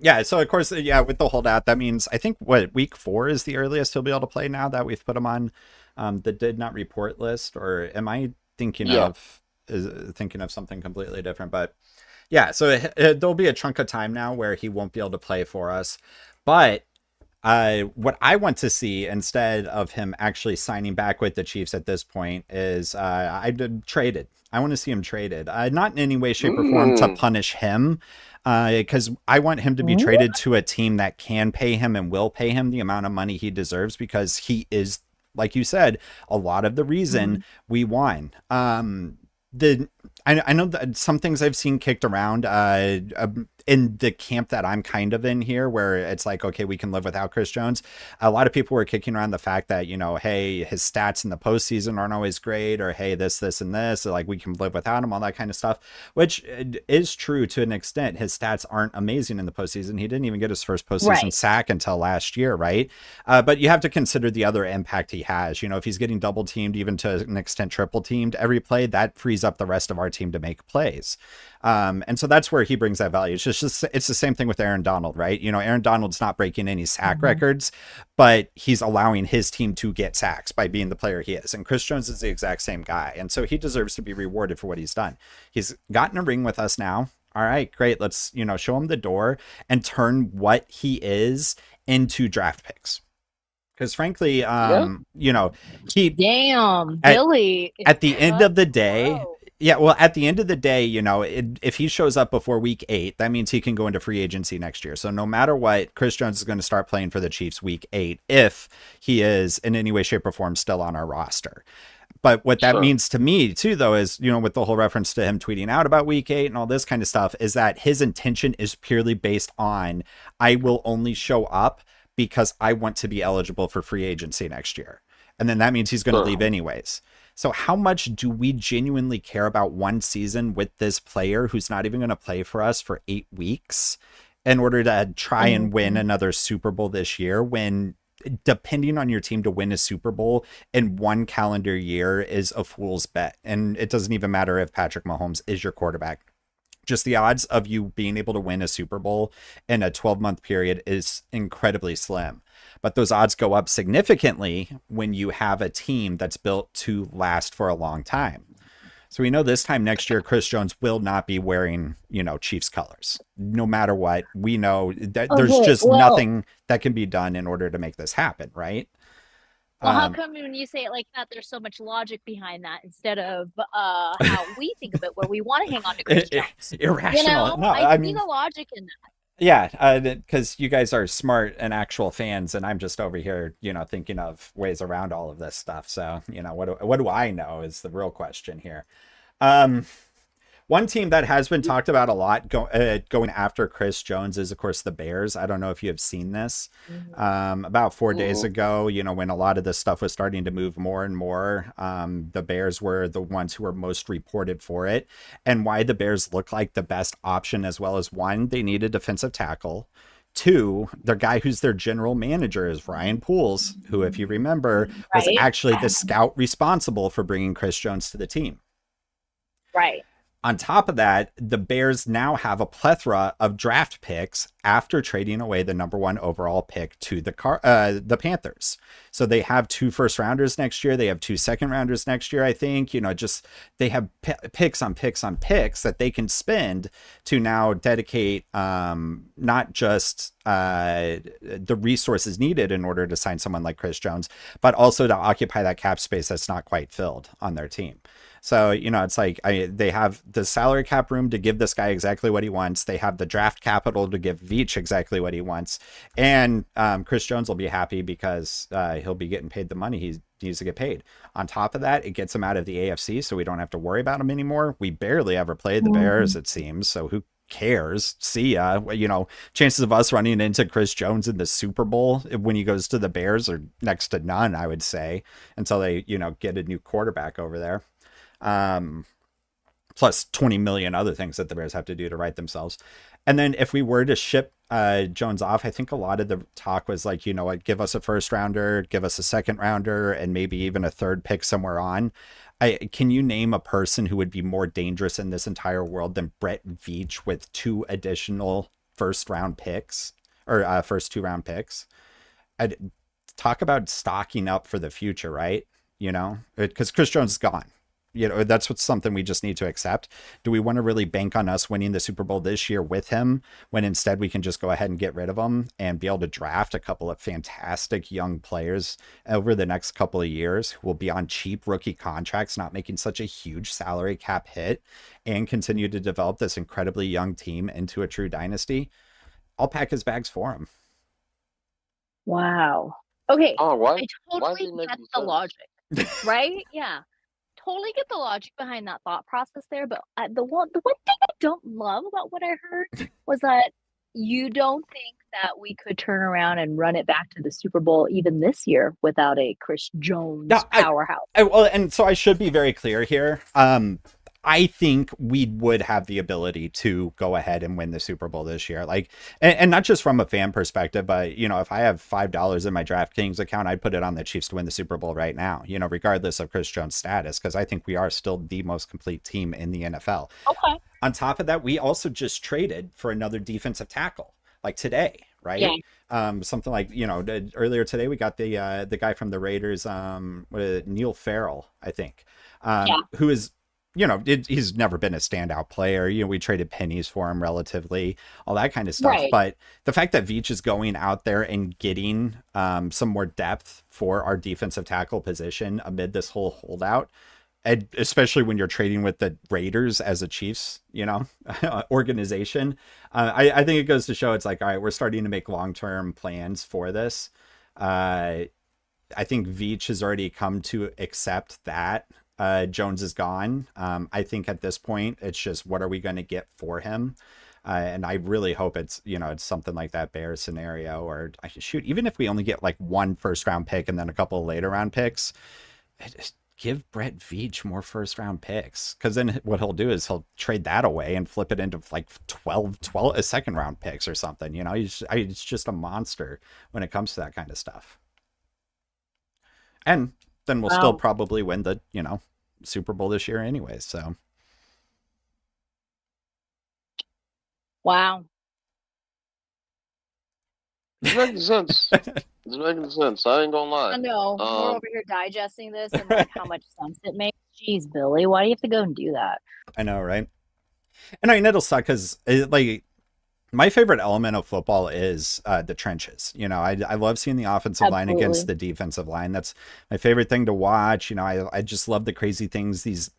[SPEAKER 1] yeah, so of course, yeah, with the holdout, that means I think week 4 is the earliest he'll be able to play now that we've put him on the did not report list, or am I thinking of something completely different? But yeah, so there'll be a chunk of time now where he won't be able to play for us, but what I want to see instead of him actually signing back with the Chiefs at this point is traded. I want to see him traded, not in any way, shape, or form to punish him, because I want him to be traded to a team that can pay him and will pay him the amount of money he deserves, because he is, like you said, a lot of the reason we won. I know that some things I've seen kicked around in the camp that I'm kind of in here, where it's like, okay, we can live without Chris Jones. A lot of people were kicking around the fact that, hey, his stats in the postseason aren't always great, or hey, this, and this, like we can live without him, all that kind of stuff, which is true to an extent. His stats aren't amazing in the postseason. He didn't even get his first postseason sack until last year, right? But you have to consider the other impact he has. If he's getting double teamed, even to an extent triple teamed every play, that frees up the rest of our team to make plays. And so that's where he brings that value. It's the same thing with Aaron Donald, right? Aaron Donald's not breaking any sack records, but he's allowing his team to get sacks by being the player he is. And Chris Jones is the exact same guy. And so he deserves to be rewarded for what he's done. He's gotten a ring with us now. All right, great. Let's, show him the door and turn what he is into draft picks. Because frankly,
[SPEAKER 3] Billy.
[SPEAKER 1] At the end of the day, yeah, well, at the end of the day, if he shows up before week 8, that means he can go into free agency next year. So no matter what, Chris Jones is going to start playing for the Chiefs week 8 if he is in any way, shape, or form still on our roster. But what that means to me too, though, is, with the whole reference to him tweeting out about week 8 and all this kind of stuff, is that his intention is purely based on, I will only show up because I want to be eligible for free agency next year. And then that means he's going to leave anyways. So how much do we genuinely care about one season with this player who's not even going to play for us for 8 weeks in order to try and win another Super Bowl this year, when depending on your team to win a Super Bowl in one calendar year is a fool's bet? And it doesn't even matter if Patrick Mahomes is your quarterback. Just the odds of you being able to win a Super Bowl in a 12-month period is incredibly slim. But those odds go up significantly when you have a team that's built to last for a long time. So we know this time next year, Chris Jones will not be wearing, Chiefs colors. No matter what, we know that there's just nothing that can be done in order to make this happen, right?
[SPEAKER 3] Well, how come when you say it like that, there's so much logic behind that instead of how we think of it, where we want to hang on to Chris Jones?
[SPEAKER 1] Irrational. No,
[SPEAKER 3] I see the logic in that.
[SPEAKER 1] Yeah, because you guys are smart and actual fans, and I'm just over here, thinking of ways around all of this stuff. So, what do I know is the real question here. One team that has been talked about a lot going after Chris Jones is, of course, the Bears. I don't know if you have seen this. About 4 days ago, when a lot of this stuff was starting to move more and more, the Bears were the ones who were most reported for it. And why the Bears look like the best option, as well as, one, they need a defensive tackle. Two, the guy who's their general manager is Ryan Pools, who, if you remember, was
[SPEAKER 3] Right.
[SPEAKER 1] actually the scout responsible for bringing Chris Jones to the team.
[SPEAKER 3] Right.
[SPEAKER 1] On top of that, the Bears now have a plethora of draft picks after trading away the number 1 overall pick to the Panthers. So they have 2 first rounders next year. They have 2 second rounders next year, I think. Just they have picks on picks on picks that they can spend to now dedicate not just the resources needed in order to sign someone like Chris Jones, but also to occupy that cap space that's not quite filled on their team. So, it's like they have the salary cap room to give this guy exactly what he wants. They have the draft capital to give Veach exactly what he wants. And Chris Jones will be happy because he'll be getting paid the money he needs to get paid. On top of that, it gets him out of the AFC, so we don't have to worry about him anymore. We barely ever played the Bears, it seems. So who cares? See ya. Chances of us running into Chris Jones in the Super Bowl when he goes to the Bears are next to none, I would say, until they, get a new quarterback over there. Plus 20 million other things that the Bears have to do to right themselves. And then if we were to ship Jones off, I think a lot of the talk was like, give us a first rounder, give us a second rounder, and maybe even a third pick somewhere on. Can you name a person who would be more dangerous in this entire world than Brett Veach with 2 additional first 2 round picks? I'd talk about stocking up for the future, right? Because Chris Jones is gone. That's what's something we just need to accept. Do we want to really bank on us winning the Super Bowl this year with him when instead we can just go ahead and get rid of him and be able to draft a couple of fantastic young players over the next couple of years who will be on cheap rookie contracts, not making such a huge salary cap hit, and continue to develop this incredibly young team into a true dynasty? I'll pack his bags for him.
[SPEAKER 3] Wow. Okay.
[SPEAKER 2] Oh, why?
[SPEAKER 3] I
[SPEAKER 2] Why is he
[SPEAKER 3] totally get
[SPEAKER 2] making
[SPEAKER 3] the
[SPEAKER 2] sense?
[SPEAKER 3] logic, right? Yeah. Totally get the logic behind that thought process there, but the one thing I don't love about what I heard was that you don't think that we could turn around and run it back to the Super Bowl even this year without a Chris Jones powerhouse.
[SPEAKER 1] Well, and so I should be very clear here. I think we would have the ability to go ahead and win the Super Bowl this year. Like, and not just from a fan perspective, but, if I have $5 in my DraftKings account, I'd put it on the Chiefs to win the Super Bowl right now, regardless of Chris Jones' status, because I think we are still the most complete team in the NFL.
[SPEAKER 3] Okay.
[SPEAKER 1] On top of that, we also just traded for another defensive tackle, like today, right?
[SPEAKER 3] Yeah.
[SPEAKER 1] Something like, earlier today, we got the guy from the Raiders, Neil Farrell, I think, who is, he's never been a standout player. We traded pennies for him relatively, all that kind of stuff.
[SPEAKER 3] Right.
[SPEAKER 1] But the fact that Veach is going out there and getting some more depth for our defensive tackle position amid this whole holdout, and especially when you're trading with the Raiders as a Chiefs, organization, I think it goes to show it's like, all right, we're starting to make long-term plans for this. I think Veach has already come to accept that Jones is gone. I think at this point, it's just, what are we going to get for him? And I really hope it's, it's something like that Bears scenario, or shoot, even if we only get like 1 first round pick and then a couple of later round picks, give Brett Veach more first round picks. Cause then what he'll do is he'll trade that away and flip it into like 12 second round picks or something. He's just a monster when it comes to that kind of stuff. And then we'll still probably win the, Super Bowl this year anyway. So.
[SPEAKER 3] Wow.
[SPEAKER 2] It's making sense. It's making sense. I ain't gonna lie.
[SPEAKER 3] I know. We're over here digesting this and like how much sense it makes. Jeez, Billy, why do you have to go and do that?
[SPEAKER 1] I know, right? And I mean, it'll suck because like my favorite element of football is the trenches. I love seeing the offensive line against the defensive line. That's my favorite thing to watch. I just love the crazy things these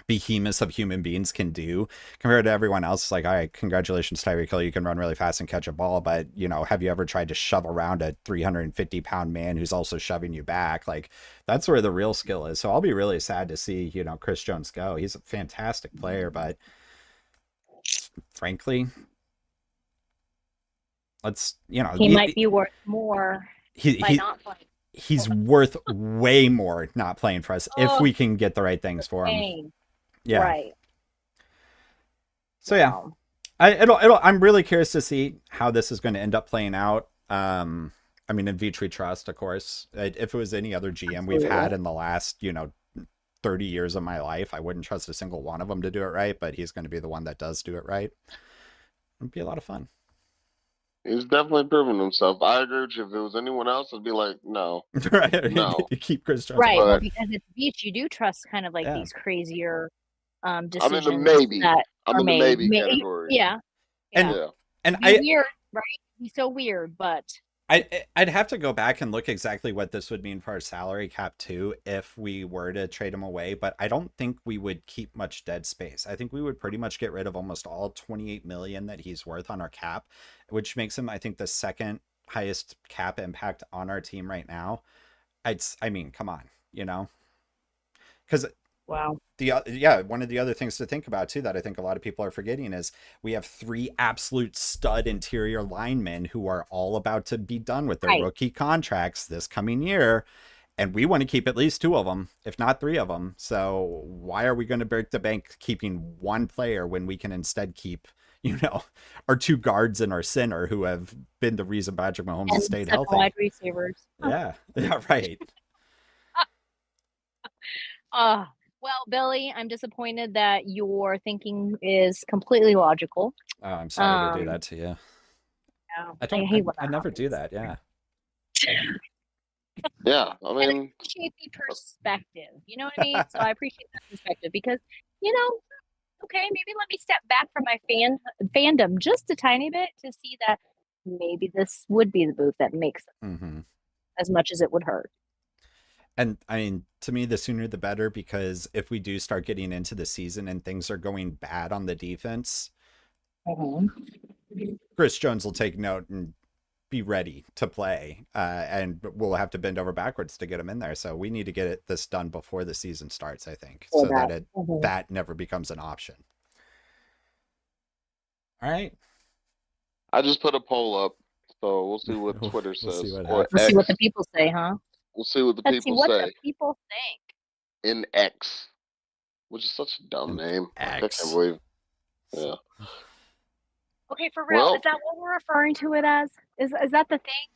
[SPEAKER 1] behemoths of human beings can do compared to everyone else. It's like, all right, congratulations, Tyreek Hill, you can run really fast and catch a ball, but have you ever tried to shove around a 350-pound man who's also shoving you back? Like, that's where the real skill is. So I'll be really sad to see Chris Jones go. He's a fantastic player, but frankly,
[SPEAKER 3] he might be worth more by not playing.
[SPEAKER 1] He's worth way more not playing for us if we can get the right things for him. Yeah.
[SPEAKER 3] Right.
[SPEAKER 1] So yeah. I'm really curious to see how this is going to end up playing out. I mean, in Vitri Trust, of course. If it was any other GM we've had in the last, 30 years of my life, I wouldn't trust a single one of them to do it right, but he's going to be the one that does do it right. It'd be a lot of fun.
[SPEAKER 2] He's definitely proven himself. I agree with you. If it was anyone else, I'd be like, no.
[SPEAKER 1] Right?
[SPEAKER 2] No.
[SPEAKER 1] You keep Chris Jones.
[SPEAKER 3] Right.
[SPEAKER 2] But-
[SPEAKER 3] Well, because it's beach, you do trust kind of like
[SPEAKER 1] Yeah.
[SPEAKER 3] these crazier
[SPEAKER 2] I'm
[SPEAKER 3] decisions
[SPEAKER 2] in the maybe.
[SPEAKER 3] that
[SPEAKER 2] I'm
[SPEAKER 3] are
[SPEAKER 2] in the
[SPEAKER 3] made.
[SPEAKER 2] maybe category.
[SPEAKER 3] Yeah.
[SPEAKER 1] And-
[SPEAKER 3] Yeah.
[SPEAKER 2] Yeah.
[SPEAKER 1] And
[SPEAKER 3] Be weird, right? He's so weird, but
[SPEAKER 1] I'd have to go back and look exactly what this would mean for our salary cap too if we were to trade him away, but I don't think we would keep much dead space. I think we would pretty much get rid of almost all 28 million that he's worth on our cap, which makes him, I think, the second highest cap impact on our team right now. I mean, come on, because
[SPEAKER 3] wow.
[SPEAKER 1] one of the other things to think about too that I think a lot of people are forgetting is we have 3 absolute stud interior linemen who are all about to be done with their
[SPEAKER 3] Right.
[SPEAKER 1] rookie contracts this coming year, and we want to keep at least 2 of them, if not 3 of them. So why are we going to break the bank keeping one player when we can instead keep our 2 guards and our center who have been the reason Patrick Mahomes has stayed
[SPEAKER 3] second
[SPEAKER 1] healthy?
[SPEAKER 3] wide receivers.
[SPEAKER 1] Yeah, right.
[SPEAKER 3] Well, Billy, I'm disappointed that your thinking is completely logical.
[SPEAKER 1] Oh, I'm sorry to do
[SPEAKER 3] Um,
[SPEAKER 1] that to you.
[SPEAKER 3] Yeah,
[SPEAKER 1] I don't.
[SPEAKER 3] hate when
[SPEAKER 1] I
[SPEAKER 3] that
[SPEAKER 1] never do
[SPEAKER 3] happens.
[SPEAKER 1] that. Yeah.
[SPEAKER 2] Yeah. I
[SPEAKER 3] And I
[SPEAKER 2] mean,
[SPEAKER 3] appreciate the perspective. You know what I mean? So I appreciate that perspective because, okay, maybe let me step back from my fandom just a tiny bit to see that maybe this would be the move that makes it
[SPEAKER 1] Mm-hmm.
[SPEAKER 3] as much as it would hurt.
[SPEAKER 1] And I mean, to me, the sooner the better, because if we do start getting into the season and things are going bad on the defense, Chris Jones will take note and be ready to play. And we'll have to bend over backwards to get him in there. So we need to get this done before the season starts, I think, so that that never becomes an option. All right.
[SPEAKER 2] I just put a poll up, so we'll see what
[SPEAKER 1] We'll
[SPEAKER 2] Twitter
[SPEAKER 1] see
[SPEAKER 2] says.
[SPEAKER 1] what
[SPEAKER 2] Or
[SPEAKER 1] happens.
[SPEAKER 3] We'll see what
[SPEAKER 2] X.
[SPEAKER 3] the people say, huh?
[SPEAKER 2] We'll see what the
[SPEAKER 3] Let's see
[SPEAKER 2] people
[SPEAKER 3] what
[SPEAKER 2] say
[SPEAKER 3] the people think.
[SPEAKER 2] in X, which is such a dumb
[SPEAKER 1] In
[SPEAKER 2] name. I
[SPEAKER 1] X.
[SPEAKER 2] can't believe. Yeah.
[SPEAKER 3] Okay, for real,
[SPEAKER 2] Well-
[SPEAKER 3] is that what we're referring to it as? Is that the thing?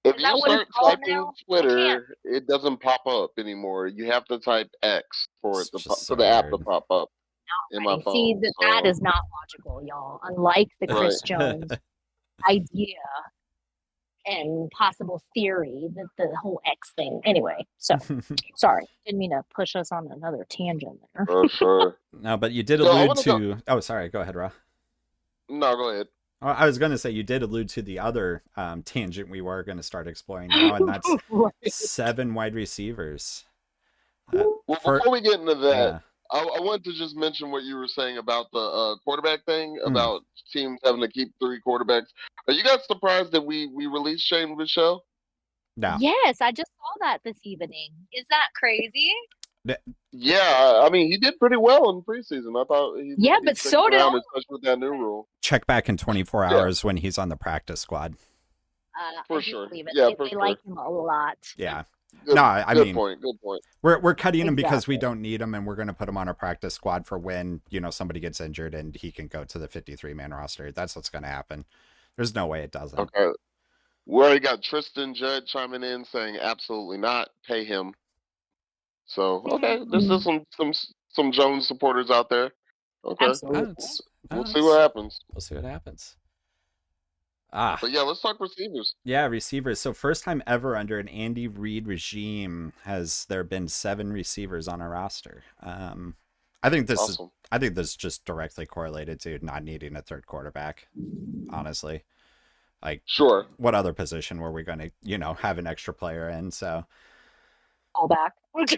[SPEAKER 2] If
[SPEAKER 3] Is that
[SPEAKER 2] you
[SPEAKER 3] what
[SPEAKER 2] start
[SPEAKER 3] it's called
[SPEAKER 2] typing
[SPEAKER 3] now?
[SPEAKER 2] Twitter, it doesn't pop up anymore. You have to type X for
[SPEAKER 1] It's
[SPEAKER 2] it to
[SPEAKER 1] just
[SPEAKER 2] pop,
[SPEAKER 1] so
[SPEAKER 2] for the app to
[SPEAKER 1] weird.
[SPEAKER 2] pop up in my
[SPEAKER 3] Right.
[SPEAKER 2] phone.
[SPEAKER 3] See, that
[SPEAKER 2] so-
[SPEAKER 3] is not logical, y'all. Unlike the Chris Jones idea and possible theory that the whole X thing. Anyway, so sorry, didn't mean to push us on another tangent there.
[SPEAKER 2] For sure.
[SPEAKER 1] No, but you did
[SPEAKER 2] So I
[SPEAKER 1] allude
[SPEAKER 2] wanna
[SPEAKER 1] to. Oh, sorry. Go ahead, Ra.
[SPEAKER 2] No, go ahead.
[SPEAKER 1] I was going to say you did allude to the other tangent we were going to start exploring now, and that's
[SPEAKER 3] Right.
[SPEAKER 1] 7 wide receivers.
[SPEAKER 2] Well,
[SPEAKER 1] For-
[SPEAKER 2] before we get into that,
[SPEAKER 1] Yeah.
[SPEAKER 2] I wanted to just mention what you were saying about the quarterback thing,
[SPEAKER 1] Hmm.
[SPEAKER 2] about teams having to keep 3 quarterbacks. Are you guys surprised that we released Shane Michelle?
[SPEAKER 1] No.
[SPEAKER 3] Yes, I just saw that this evening. Is that crazy?
[SPEAKER 2] Yeah, I mean, he did pretty well in preseason. I thought he
[SPEAKER 3] Yeah,
[SPEAKER 2] he
[SPEAKER 3] but
[SPEAKER 2] stick
[SPEAKER 3] so did
[SPEAKER 2] around,
[SPEAKER 3] all-
[SPEAKER 2] especially with that new rule.
[SPEAKER 1] Check back in 24
[SPEAKER 2] Yeah.
[SPEAKER 1] hours when he's on the practice squad.
[SPEAKER 2] For
[SPEAKER 3] I do
[SPEAKER 2] sure.
[SPEAKER 3] believe it.
[SPEAKER 2] Yeah,
[SPEAKER 3] they
[SPEAKER 2] for
[SPEAKER 3] they
[SPEAKER 2] sure.
[SPEAKER 3] like him a lot.
[SPEAKER 1] Yeah.
[SPEAKER 2] Good,
[SPEAKER 1] No, I
[SPEAKER 2] good
[SPEAKER 1] mean,
[SPEAKER 2] point. Good point.
[SPEAKER 1] we're cutting him because we
[SPEAKER 3] Exactly.
[SPEAKER 1] don't need him, and we're going to put him on a practice squad for when somebody gets injured and he can go to the 53-man roster. That's what's going to happen. There's no way it doesn't.
[SPEAKER 2] Okay. We already got Tristan Judd chiming in saying absolutely not, pay him. So okay, this is some Jones supporters out there. Okay,
[SPEAKER 3] Absolutely.
[SPEAKER 1] That's-
[SPEAKER 2] we'll see
[SPEAKER 1] that's-
[SPEAKER 2] what happens.
[SPEAKER 1] We'll see what happens. Ah,
[SPEAKER 2] But yeah, let's talk receivers.
[SPEAKER 1] yeah, receivers. So first time ever under an Andy Reid regime has there been 7 receivers on a roster. I think this is
[SPEAKER 2] Awesome.
[SPEAKER 1] I think this is just directly correlated to not needing a third quarterback. Honestly, like
[SPEAKER 2] Sure.
[SPEAKER 1] what other position were we going to have an extra player in? So
[SPEAKER 3] All back.
[SPEAKER 2] It's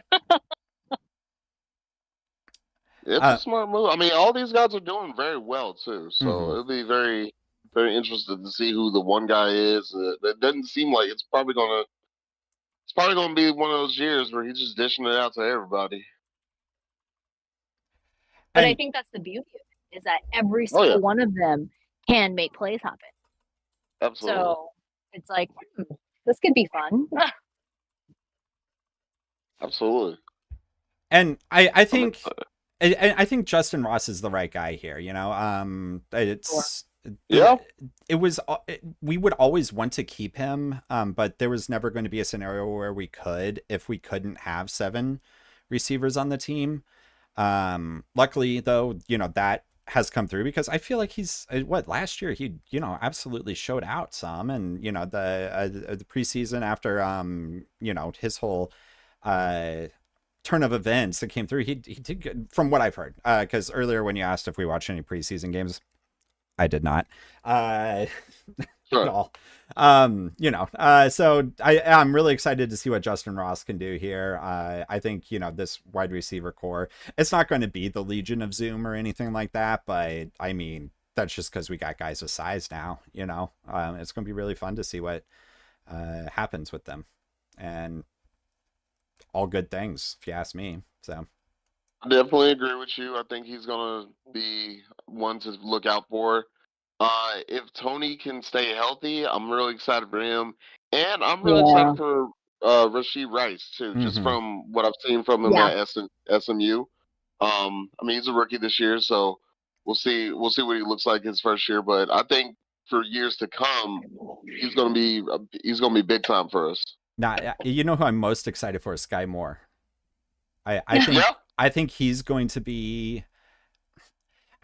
[SPEAKER 1] Uh,
[SPEAKER 2] a smart move. I mean, all these guys are doing very well too. So
[SPEAKER 1] Mhm.
[SPEAKER 2] it'll be very, very interested to see who the one guy is. It doesn't seem like it's probably gonna be one of those years where he's just dishing it out to everybody.
[SPEAKER 3] But I
[SPEAKER 1] And-
[SPEAKER 3] think that's the beauty of it, is that every
[SPEAKER 2] Oh, yeah.
[SPEAKER 3] single one of them can make plays happen.
[SPEAKER 2] Absolutely.
[SPEAKER 3] So it's like, this could be fun.
[SPEAKER 2] Absolutely.
[SPEAKER 1] And I think I think Justin Ross is the right guy here. It's
[SPEAKER 2] Yeah.
[SPEAKER 1] it was we would always want to keep him, but there was never going to be a scenario where we could if we couldn't have 7 receivers on the team. Luckily, though, that has come through because I feel like he's last year he absolutely showed out some, and the preseason after his whole turn of events that came through, he did good from what I've heard. Because earlier when you asked if we watched any preseason games, I did not.
[SPEAKER 2] Sure.
[SPEAKER 1] At all. So I'm really excited to see what Justin Ross can do here. I think, this wide receiver core, it's not going to be the Legion of Zoom or anything like that, but I mean, that's just because we got guys with size now, it's going to be really fun to see what happens with them, and all good things, if you ask me. So
[SPEAKER 2] I definitely agree with you. I think he's gonna be one to look out for. If Tony can stay healthy, I'm really excited for him, and I'm really
[SPEAKER 3] Yeah.
[SPEAKER 2] excited for Rashid Rice too. Just
[SPEAKER 1] Mhm.
[SPEAKER 2] from what I've seen from him
[SPEAKER 3] Yeah.
[SPEAKER 2] at SMU. I mean, he's a rookie this year, so we'll see. We'll see what he looks like his first year. But I think for years to come, he's gonna be big time for us.
[SPEAKER 1] now, who I'm most excited for is Sky Moore. I think
[SPEAKER 2] Yeah.
[SPEAKER 1] I think he's going to be.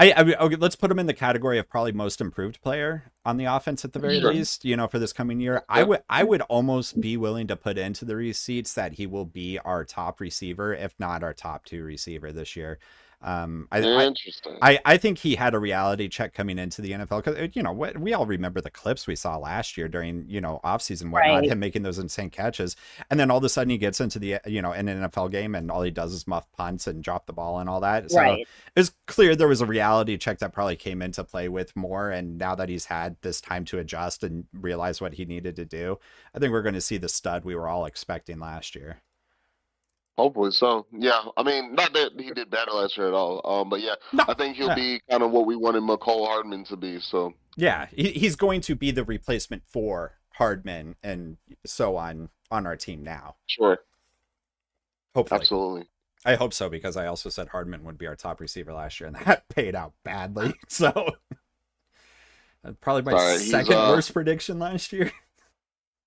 [SPEAKER 1] Okay, let's put him in the category of probably most improved player on the offense at the very
[SPEAKER 2] Sure.
[SPEAKER 1] least. For this coming year,
[SPEAKER 2] Yeah.
[SPEAKER 1] I would almost be willing to put into the receipts that he will be our top receiver, if not our top 2 receiver this year.
[SPEAKER 2] Interesting.
[SPEAKER 1] I think he had a reality check coming into the NFL because we all remember the clips we saw last year during offseason, whatnot,
[SPEAKER 3] Right.
[SPEAKER 1] him making those insane catches, and then all of a sudden he gets into the an NFL game and all he does is muff punts and drop the ball and all that. So
[SPEAKER 3] Right.
[SPEAKER 1] it was clear there was a reality check that probably came into play with Moore, and now that he's had this time to adjust and realize what he needed to do, I think we're going to see the stud we were all expecting last year.
[SPEAKER 2] Hopefully so. Yeah. I mean, not that he did bad last year at all. But yeah,
[SPEAKER 1] No,
[SPEAKER 2] I think he'll
[SPEAKER 1] yeah.
[SPEAKER 2] be kind of what we wanted McCole Hardman to be. So
[SPEAKER 1] Yeah, he's going to be the replacement for Hardman and so on our team now.
[SPEAKER 2] sure.
[SPEAKER 1] Hopefully.
[SPEAKER 2] Absolutely.
[SPEAKER 1] I hope so, because I also said Hardman would be our top receiver last year, and that paid out badly. So probably my
[SPEAKER 2] Sorry, he's,
[SPEAKER 1] second worst prediction last year.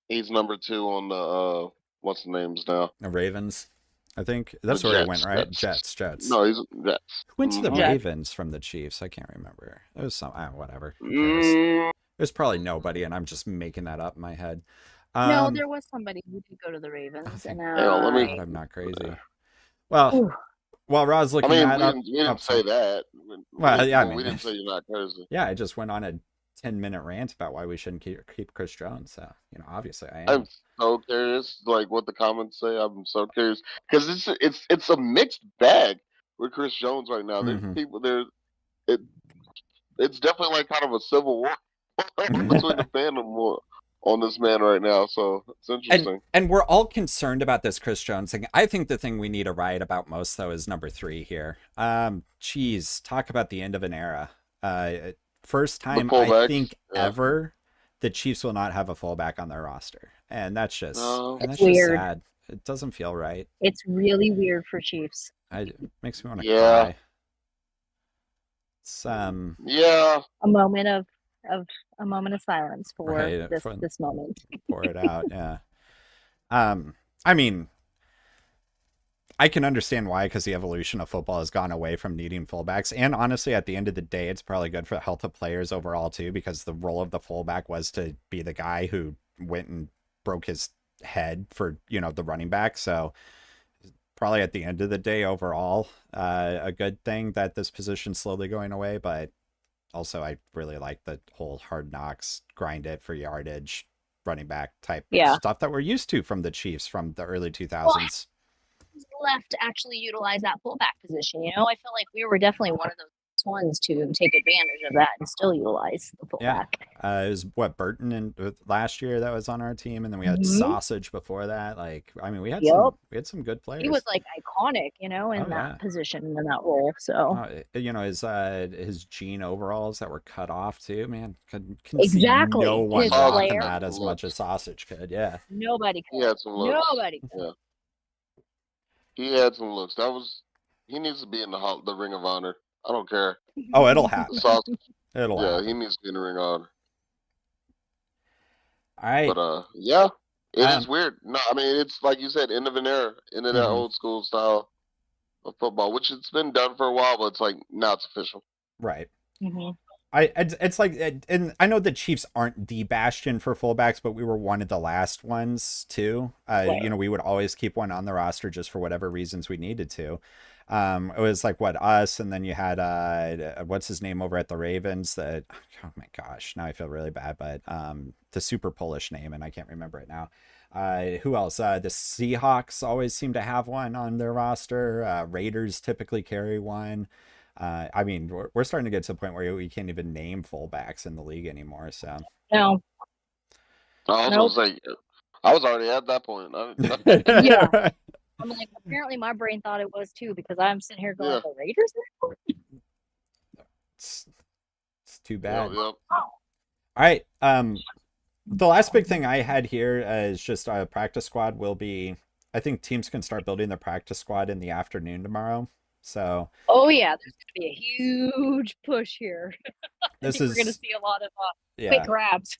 [SPEAKER 2] He's number 2 on the what's the names now?
[SPEAKER 1] The Ravens, I think that's
[SPEAKER 2] The
[SPEAKER 1] where it
[SPEAKER 2] Jets,
[SPEAKER 1] went, right?
[SPEAKER 2] Jets.
[SPEAKER 1] Jets.
[SPEAKER 2] No, he's Jets.
[SPEAKER 1] Who went to the
[SPEAKER 2] Mhm.
[SPEAKER 3] Jets.
[SPEAKER 1] Ravens from the Chiefs? I can't remember. It was some whatever. Who cares? It was probably nobody, and I'm just making that up in my head.
[SPEAKER 3] No, there was somebody who did go to the
[SPEAKER 1] I
[SPEAKER 3] Ravens,
[SPEAKER 1] think-
[SPEAKER 3] and
[SPEAKER 2] Hell, let me-
[SPEAKER 1] God, I'm not crazy. Well,
[SPEAKER 3] Ooh.
[SPEAKER 1] while Rod's
[SPEAKER 2] I
[SPEAKER 1] looking
[SPEAKER 2] mean,
[SPEAKER 1] that
[SPEAKER 2] we
[SPEAKER 1] up,
[SPEAKER 2] didn't say that.
[SPEAKER 1] Well, yeah, I
[SPEAKER 2] we
[SPEAKER 1] mean-
[SPEAKER 2] didn't say you're not crazy.
[SPEAKER 1] yeah, I just went on a 10-minute rant about why we shouldn't keep Chris Jones. So obviously I am.
[SPEAKER 2] I'm so curious, like what the comments say. I'm so curious because it's a mixed bag with Chris Jones right now. There's
[SPEAKER 1] Mhm.
[SPEAKER 2] people there. It's definitely like kind of a civil war between the fandom on this man right now. So it's interesting.
[SPEAKER 1] And we're all concerned about this Chris Jones thing. I think the thing we need to write about most, though, is number 3 here. Geez, talk about the end of an era. First time I
[SPEAKER 2] fullbacks,
[SPEAKER 1] think
[SPEAKER 2] yeah.
[SPEAKER 1] ever the Chiefs will not have a fullback on their roster, and that's just
[SPEAKER 2] No.
[SPEAKER 1] and
[SPEAKER 3] It's
[SPEAKER 1] that's just
[SPEAKER 3] weird.
[SPEAKER 1] sad. It doesn't feel right.
[SPEAKER 3] It's really weird for Chiefs.
[SPEAKER 1] It makes me want to
[SPEAKER 2] Yeah.
[SPEAKER 1] cry. It's
[SPEAKER 2] Yeah,
[SPEAKER 3] A moment of silence for
[SPEAKER 1] Right,
[SPEAKER 3] this moment.
[SPEAKER 1] pour it out. Yeah. I mean, I can understand why, because the evolution of football has gone away from needing fullbacks. And honestly, at the end of the day, it's probably good for the health of players overall, too, because the role of the fullback was to be the guy who went and broke his head for, the running back. So probably at the end of the day, overall, a good thing that this position's slowly going away. But also, I really like the whole hard knocks, grind it for yardage, running back type
[SPEAKER 3] Yeah.
[SPEAKER 1] stuff that we're used to from the Chiefs from the early 2000s.
[SPEAKER 3] Left to actually utilize that fullback position. I feel like we were definitely one of those ones to take advantage of that and still utilize the
[SPEAKER 1] Yeah.
[SPEAKER 3] fullback.
[SPEAKER 1] It was Burton and last year that was on our team, and then we had
[SPEAKER 3] Mhm.
[SPEAKER 1] Sausage before that. Like, I mean, we had
[SPEAKER 3] Yep.
[SPEAKER 1] some good players.
[SPEAKER 3] He was like iconic, in
[SPEAKER 1] Oh,
[SPEAKER 3] that
[SPEAKER 1] yeah.
[SPEAKER 3] position and that role. So
[SPEAKER 1] His jean overalls that were cut off too, man. Can
[SPEAKER 3] Exactly.
[SPEAKER 1] see no one
[SPEAKER 3] His
[SPEAKER 1] rocking
[SPEAKER 3] flair.
[SPEAKER 1] that as much as Sausage could. Yeah.
[SPEAKER 3] nobody
[SPEAKER 2] he
[SPEAKER 3] could.
[SPEAKER 2] had some looks.
[SPEAKER 3] Nobody could.
[SPEAKER 2] Yeah. He had some looks. That was He needs to be in the Ring of Honor. I don't care.
[SPEAKER 1] Oh, it'll
[SPEAKER 2] The
[SPEAKER 1] happen.
[SPEAKER 2] sauce,
[SPEAKER 1] It'll
[SPEAKER 2] yeah,
[SPEAKER 1] happen.
[SPEAKER 2] he needs to be in the Ring of Honor.
[SPEAKER 1] All right.
[SPEAKER 2] But yeah, it is
[SPEAKER 1] Um,
[SPEAKER 2] weird. No, I mean it's like you said, end of an era, end of that
[SPEAKER 1] mhm,
[SPEAKER 2] old school style of football, which it's been done for a while, but it's like now it's official.
[SPEAKER 1] right.
[SPEAKER 3] Mhm.
[SPEAKER 1] It's like, and I know the Chiefs aren't the bastion for fullbacks, but we were one of the last ones too.
[SPEAKER 3] Right.
[SPEAKER 1] You know, we would always keep one on the roster just for whatever reasons we needed to. It was like what us, and then you had what's his name over at the Ravens? That oh my gosh, now I feel really bad, but the super Polish name, and I can't remember it now. Who else? The Seahawks always seem to have one on their roster. Raiders typically carry one. I mean, we're starting to get to the point where we can't even name fullbacks in the league anymore. So,
[SPEAKER 3] No.
[SPEAKER 2] I was
[SPEAKER 3] Nope.
[SPEAKER 2] gonna say, I was already at that point.
[SPEAKER 3] Yeah. I'm like, apparently my brain thought it was too, because I'm sitting here going,
[SPEAKER 2] Yeah.
[SPEAKER 3] the Raiders?
[SPEAKER 1] it's too
[SPEAKER 2] Yep,
[SPEAKER 1] bad.
[SPEAKER 2] yep.
[SPEAKER 1] All right. The last big thing I had here is just our practice squad will be. I think teams can start building their practice squad in the afternoon tomorrow. So
[SPEAKER 3] Oh yeah, there's gonna be a huge push here. I
[SPEAKER 1] this
[SPEAKER 3] think we're gonna
[SPEAKER 1] is
[SPEAKER 3] see a lot of
[SPEAKER 1] yeah.
[SPEAKER 3] quick grabs.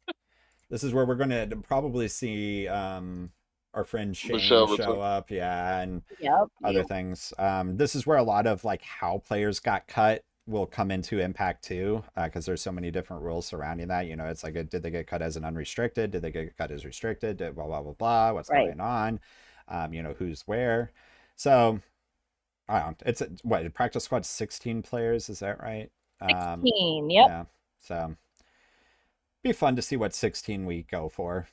[SPEAKER 1] This is where we're going to probably see our friend Shane
[SPEAKER 2] Michelle
[SPEAKER 1] show
[SPEAKER 2] Batum.
[SPEAKER 1] up, yeah, and
[SPEAKER 3] Yep.
[SPEAKER 1] other things. This is where a lot of like how players got cut will come into impact too, because there's so many different rules surrounding that. You know, it's like, did they get cut as an unrestricted? Did they get cut as restricted? Blah blah blah blah. What's
[SPEAKER 3] Right.
[SPEAKER 1] going on? You know, who's where. So, I don't know. It's what practice squad 16 players. Is that right?
[SPEAKER 3] 16. Yep.
[SPEAKER 1] Yeah. So, be fun to see what 16 we go for,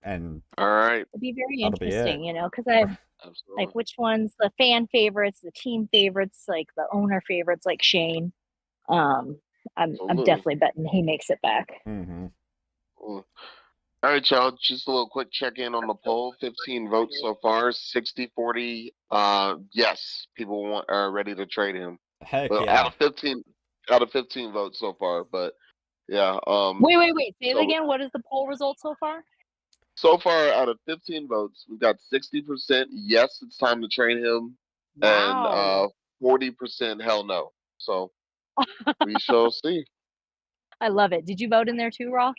[SPEAKER 1] and
[SPEAKER 2] All right.
[SPEAKER 3] It'd be very
[SPEAKER 1] that'll be it.
[SPEAKER 3] interesting, you know, because I
[SPEAKER 2] Absolutely.
[SPEAKER 3] like which ones the fan favorites, the team favorites, like the owner favorites, like Shane. I'm
[SPEAKER 2] Absolutely.
[SPEAKER 3] definitely betting he makes it back.
[SPEAKER 1] Mm-hmm.
[SPEAKER 2] All right, y'all. Just a little quick check-in on the poll. 15 votes so far. 60-40. Yes, people are ready to trade him.
[SPEAKER 1] Heck
[SPEAKER 2] Well,
[SPEAKER 1] yeah.
[SPEAKER 2] out of 15 votes so far. But yeah.
[SPEAKER 3] Wait. Say it
[SPEAKER 2] so-
[SPEAKER 3] again. What is the poll result so far?
[SPEAKER 2] So far, out of 15 votes, we've got 60% yes, it's time to trade him,
[SPEAKER 3] Wow.
[SPEAKER 2] and 40% hell no. So we shall see.
[SPEAKER 3] I love it. Did you vote in there too, Roth?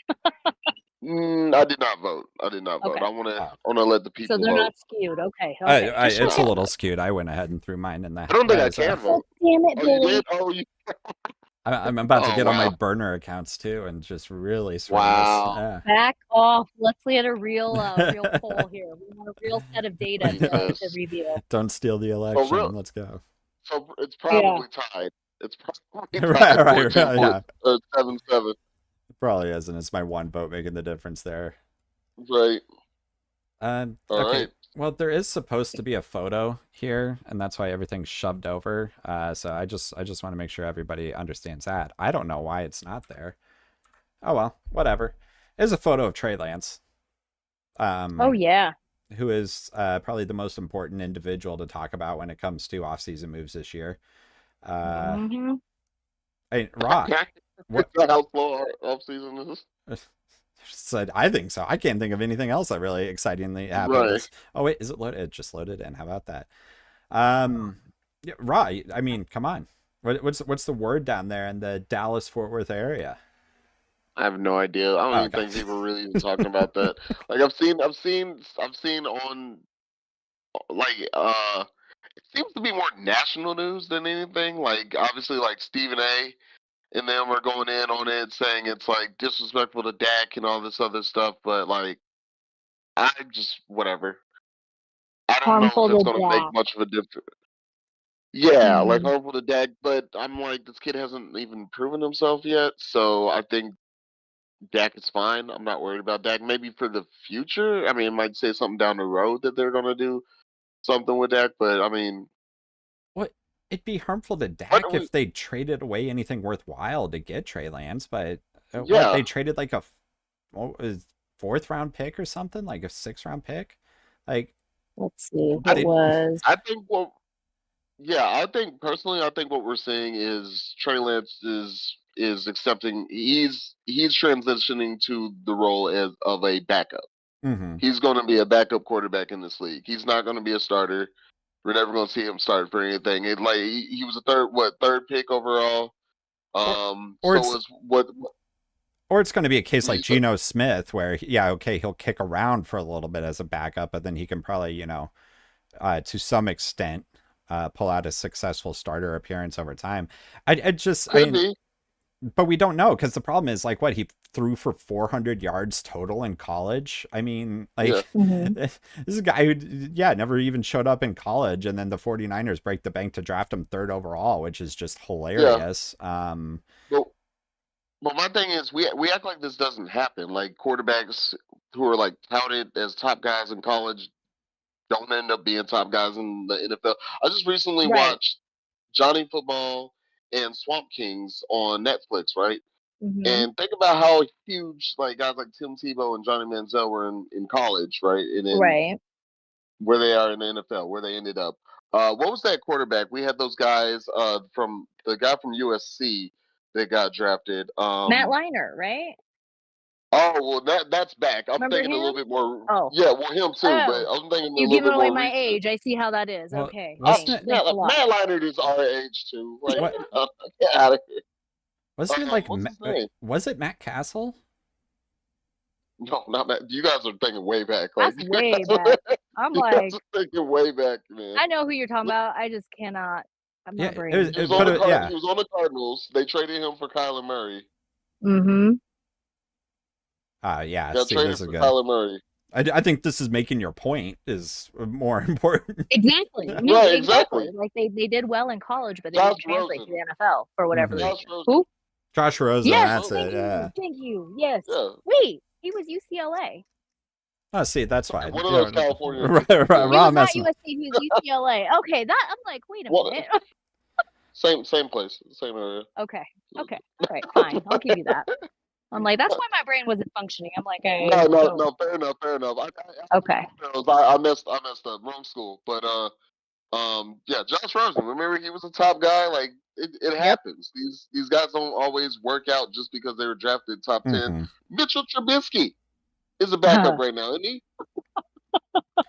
[SPEAKER 2] I did not vote.
[SPEAKER 3] Okay.
[SPEAKER 2] I want to let the people
[SPEAKER 3] So they're
[SPEAKER 2] vote.
[SPEAKER 3] not skewed. Okay. Okay.
[SPEAKER 1] It's a little skewed. I went ahead and threw mine in the.
[SPEAKER 2] I don't think I
[SPEAKER 1] so-
[SPEAKER 2] can vote.
[SPEAKER 3] Damn it,
[SPEAKER 2] Oh, you
[SPEAKER 3] Billy.
[SPEAKER 2] did? Oh, you.
[SPEAKER 1] I'm about to
[SPEAKER 2] Oh,
[SPEAKER 1] get on my
[SPEAKER 2] wow.
[SPEAKER 1] burner accounts too and just really swing
[SPEAKER 2] Wow.
[SPEAKER 1] this. Yeah.
[SPEAKER 3] Back off. Let's get a real poll here. We want a real set of data to
[SPEAKER 2] Jesus.
[SPEAKER 3] review.
[SPEAKER 1] Don't steal the election.
[SPEAKER 2] real-
[SPEAKER 1] Let's go.
[SPEAKER 2] So it's probably tied. It's probably tied.
[SPEAKER 1] Right,
[SPEAKER 2] 14,
[SPEAKER 1] yeah.
[SPEAKER 2] 7-7.
[SPEAKER 1] It probably isn't. It's my one vote making the difference there.
[SPEAKER 2] Right.
[SPEAKER 1] All
[SPEAKER 2] All right.
[SPEAKER 1] Well, there is supposed to be a photo here, and that's why everything's shoved over. So I just want to make sure everybody understands that. I don't know why it's not there. Oh well, whatever. There's a photo of Trey Lance.
[SPEAKER 3] Oh yeah.
[SPEAKER 1] Who is probably the most important individual to talk about when it comes to offseason moves this year.
[SPEAKER 3] Mhm.
[SPEAKER 1] Hey, Rock.
[SPEAKER 2] What? Is that how slow our offseason is?
[SPEAKER 1] Said I think so. I can't think of anything else that really excitingly happened.
[SPEAKER 2] Right.
[SPEAKER 1] Oh wait, is it loaded? It just loaded in. How about that? Yeah, right. I mean, come on. What's the word down there in the Dallas Fort Worth area?
[SPEAKER 2] I have no idea. I don't even
[SPEAKER 1] Okay.
[SPEAKER 2] think people are really even talking about that. Like I've seen on like it seems to be more national news than anything. Like obviously like Stephen A and them are going in on it saying it's like disrespectful to Dak and all this other stuff, but like I just whatever. I don't
[SPEAKER 3] Harmful
[SPEAKER 2] know if it's
[SPEAKER 3] to
[SPEAKER 2] gonna make
[SPEAKER 3] Dak.
[SPEAKER 2] much of a difference. Yeah, like
[SPEAKER 3] Mhm.
[SPEAKER 2] harmful to Dak, but I'm like this kid hasn't even proven himself yet, so I think Dak is fine. I'm not worried about Dak. Maybe for the future, I mean, it might say something down the road that they're gonna do something with Dak, but I mean,
[SPEAKER 1] What? It'd be harmful to
[SPEAKER 2] What
[SPEAKER 1] Dak
[SPEAKER 2] are we-
[SPEAKER 1] if they traded away anything worthwhile to get Trey Lance, but what,
[SPEAKER 2] Yeah.
[SPEAKER 1] they traded like what was 4th round pick or something, like a 6th round pick. Like
[SPEAKER 3] Let's see.
[SPEAKER 1] They-
[SPEAKER 3] It was
[SPEAKER 2] I think I think personally, I think what we're seeing is Trey Lance is accepting. He's transitioning to the role of a backup.
[SPEAKER 1] mhm.
[SPEAKER 2] He's going to be a backup quarterback in this league. He's not going to be a starter. We're never going to see him start for anything. It like he was a third pick overall.
[SPEAKER 1] Or
[SPEAKER 2] So
[SPEAKER 1] it's
[SPEAKER 2] was what
[SPEAKER 1] or it's going to be a case like
[SPEAKER 2] you said.
[SPEAKER 1] Geno Smith, where yeah, okay, he'll kick around for a little bit as a backup, but then he can probably, to some extent, pull out a successful starter appearance over time. I just, I
[SPEAKER 2] Could
[SPEAKER 1] mean,
[SPEAKER 2] be.
[SPEAKER 1] but we don't know because the problem is like what he threw for 400 yards total in college. I mean,
[SPEAKER 2] Yeah.
[SPEAKER 1] like this is a guy who, yeah, never even showed up in college, and then the 49ers break the bank to draft him third overall, which is just hilarious.
[SPEAKER 2] But but my thing is, we act like this doesn't happen. Like quarterbacks who are like touted as top guys in college don't end up being top guys in the NFL. I just recently
[SPEAKER 3] Right.
[SPEAKER 2] watched Johnny Football and Swamp Kings on Netflix, right?
[SPEAKER 3] Mhm.
[SPEAKER 2] And think about how huge like guys like Tim Tebow and Johnny Manziel were in college, right? And then
[SPEAKER 3] Right.
[SPEAKER 2] where they are in the NFL, where they ended up. What was that quarterback? We had those guys from the guy from USC that got drafted.
[SPEAKER 3] Matt Leinart, right?
[SPEAKER 2] Oh well, that's back. I'm
[SPEAKER 3] Remember
[SPEAKER 2] thinking a little
[SPEAKER 3] him?
[SPEAKER 2] bit more.
[SPEAKER 3] Oh.
[SPEAKER 2] Yeah, well, him too, but
[SPEAKER 3] Oh.
[SPEAKER 2] I'm thinking a
[SPEAKER 3] You're
[SPEAKER 2] little
[SPEAKER 3] giving
[SPEAKER 2] bit
[SPEAKER 3] away
[SPEAKER 2] more
[SPEAKER 3] my
[SPEAKER 2] recent.
[SPEAKER 3] age. I see how that is.
[SPEAKER 1] Well,
[SPEAKER 3] Okay.
[SPEAKER 1] wasn't
[SPEAKER 3] Thanks.
[SPEAKER 1] it
[SPEAKER 3] Thanks a lot.
[SPEAKER 2] Matt Leinart is our age too. Like,
[SPEAKER 1] what
[SPEAKER 2] get out of here.
[SPEAKER 1] wasn't it like
[SPEAKER 2] What's his name?
[SPEAKER 1] was it Matt Castle?
[SPEAKER 2] No, not Matt. You guys are thinking way back.
[SPEAKER 3] That's
[SPEAKER 2] Like,
[SPEAKER 3] way back. I'm
[SPEAKER 2] you
[SPEAKER 3] like,
[SPEAKER 2] guys are thinking way back, man.
[SPEAKER 3] I know who you're talking about. I just cannot. I'm
[SPEAKER 1] Yeah,
[SPEAKER 3] not
[SPEAKER 1] it
[SPEAKER 3] brain.
[SPEAKER 1] was,
[SPEAKER 2] He was
[SPEAKER 1] but
[SPEAKER 2] on the
[SPEAKER 1] yeah,
[SPEAKER 2] He was on the Cardinals. They traded him for Kyler Murray.
[SPEAKER 3] Mm-hmm.
[SPEAKER 1] yeah.
[SPEAKER 2] Got
[SPEAKER 1] See,
[SPEAKER 2] traded
[SPEAKER 1] this is
[SPEAKER 2] for
[SPEAKER 1] good.
[SPEAKER 2] Kyler Murray.
[SPEAKER 1] I think this is making your point is more important.
[SPEAKER 3] Exactly.
[SPEAKER 1] Yeah.
[SPEAKER 3] No,
[SPEAKER 2] Right,
[SPEAKER 3] exactly.
[SPEAKER 2] exactly.
[SPEAKER 3] Like they did well in college, but they
[SPEAKER 2] Josh
[SPEAKER 3] didn't translate to
[SPEAKER 2] Rosen.
[SPEAKER 3] the NFL for whatever
[SPEAKER 1] Mhm.
[SPEAKER 2] Josh
[SPEAKER 3] reason.
[SPEAKER 2] Rosen.
[SPEAKER 3] Who?
[SPEAKER 1] Josh Rosen,
[SPEAKER 3] Yes.
[SPEAKER 1] that's
[SPEAKER 3] Thank
[SPEAKER 1] it.
[SPEAKER 3] you.
[SPEAKER 1] Yeah.
[SPEAKER 3] Thank you. Yes.
[SPEAKER 2] Yeah.
[SPEAKER 3] Wait, he was UCLA.
[SPEAKER 1] Oh, see, that's fine.
[SPEAKER 2] One of those
[SPEAKER 1] Yeah,
[SPEAKER 2] California.
[SPEAKER 1] right,
[SPEAKER 3] He was
[SPEAKER 1] Ron
[SPEAKER 3] not
[SPEAKER 1] messing.
[SPEAKER 3] USC. He was UCLA. Okay, that I'm like, wait a
[SPEAKER 2] What?
[SPEAKER 3] minute.
[SPEAKER 2] Same place, same area.
[SPEAKER 3] Okay. All right. Fine. I'll give you that. I'm like, that's why my brain wasn't functioning. I'm like,
[SPEAKER 2] No. Fair enough.
[SPEAKER 3] Okay.
[SPEAKER 2] I messed up. Wrong school. But yeah, Josh Rosen. Remember, he was a top guy. Like it happens. These guys don't always work out just because they were drafted top 10.
[SPEAKER 1] Mhm.
[SPEAKER 2] Mitchell Trubisky is a backup right now, isn't he?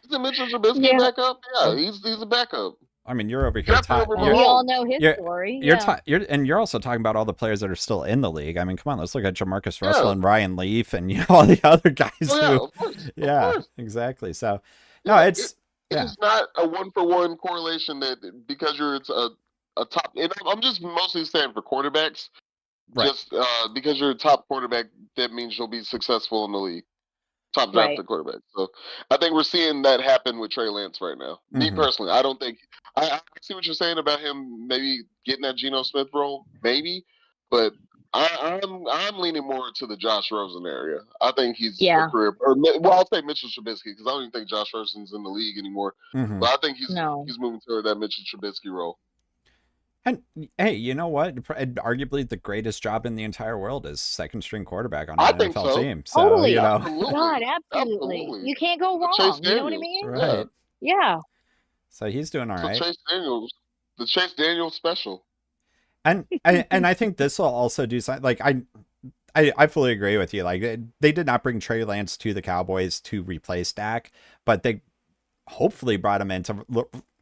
[SPEAKER 2] Isn't Mitchell Trubisky a backup? Yeah, he's a backup.
[SPEAKER 1] I mean, you're over here.
[SPEAKER 2] Drafted over
[SPEAKER 3] We all know his
[SPEAKER 1] you're-
[SPEAKER 3] story.
[SPEAKER 1] You're also talking about all the players that are still in the league. I mean, come on, let's look at Jamarcus Russell
[SPEAKER 2] Yeah.
[SPEAKER 1] and Ryan Leaf and all the other guys
[SPEAKER 2] Oh, yeah,
[SPEAKER 1] who.
[SPEAKER 2] of course.
[SPEAKER 1] Yeah,
[SPEAKER 2] Of course.
[SPEAKER 1] exactly. So no,
[SPEAKER 2] Yeah,
[SPEAKER 1] it's
[SPEAKER 2] It's not a 1-for-1 correlation that because you're a top. And I'm just mostly saying for quarterbacks,
[SPEAKER 1] Right.
[SPEAKER 2] just because you're a top quarterback, that means you'll be successful in the league. Top drafted quarterback. So I think we're seeing that happen with Trey Lance right now. Me
[SPEAKER 1] Mhm.
[SPEAKER 2] personally, I don't think I see what you're saying about him maybe getting that Geno Smith role, maybe, but I'm leaning more to the Josh Rosen area. I think he's a career, I'll say Mitchell Trubisky because I don't even think Josh Rosen's in the league anymore.
[SPEAKER 1] Mhm.
[SPEAKER 2] But I think he's
[SPEAKER 3] No.
[SPEAKER 2] moving toward that Mitchell Trubisky role.
[SPEAKER 1] And hey, you know what? Arguably the greatest job in the entire world is second string quarterback on an
[SPEAKER 2] think
[SPEAKER 1] NFL
[SPEAKER 2] so.
[SPEAKER 1] team. So
[SPEAKER 3] Totally.
[SPEAKER 1] you know,
[SPEAKER 2] Absolutely.
[SPEAKER 3] God, absolutely.
[SPEAKER 2] Absolutely.
[SPEAKER 3] You can't go
[SPEAKER 2] Chase
[SPEAKER 3] wrong. You know what I
[SPEAKER 2] Daniels.
[SPEAKER 3] mean?
[SPEAKER 1] right?
[SPEAKER 3] Yeah.
[SPEAKER 1] So he's doing all
[SPEAKER 2] So
[SPEAKER 1] right.
[SPEAKER 2] the Chase Daniels special.
[SPEAKER 1] And I think this will also do something like I fully agree with you. Like they did not bring Trey Lance to the Cowboys to replace Dak, but they hopefully brought him in to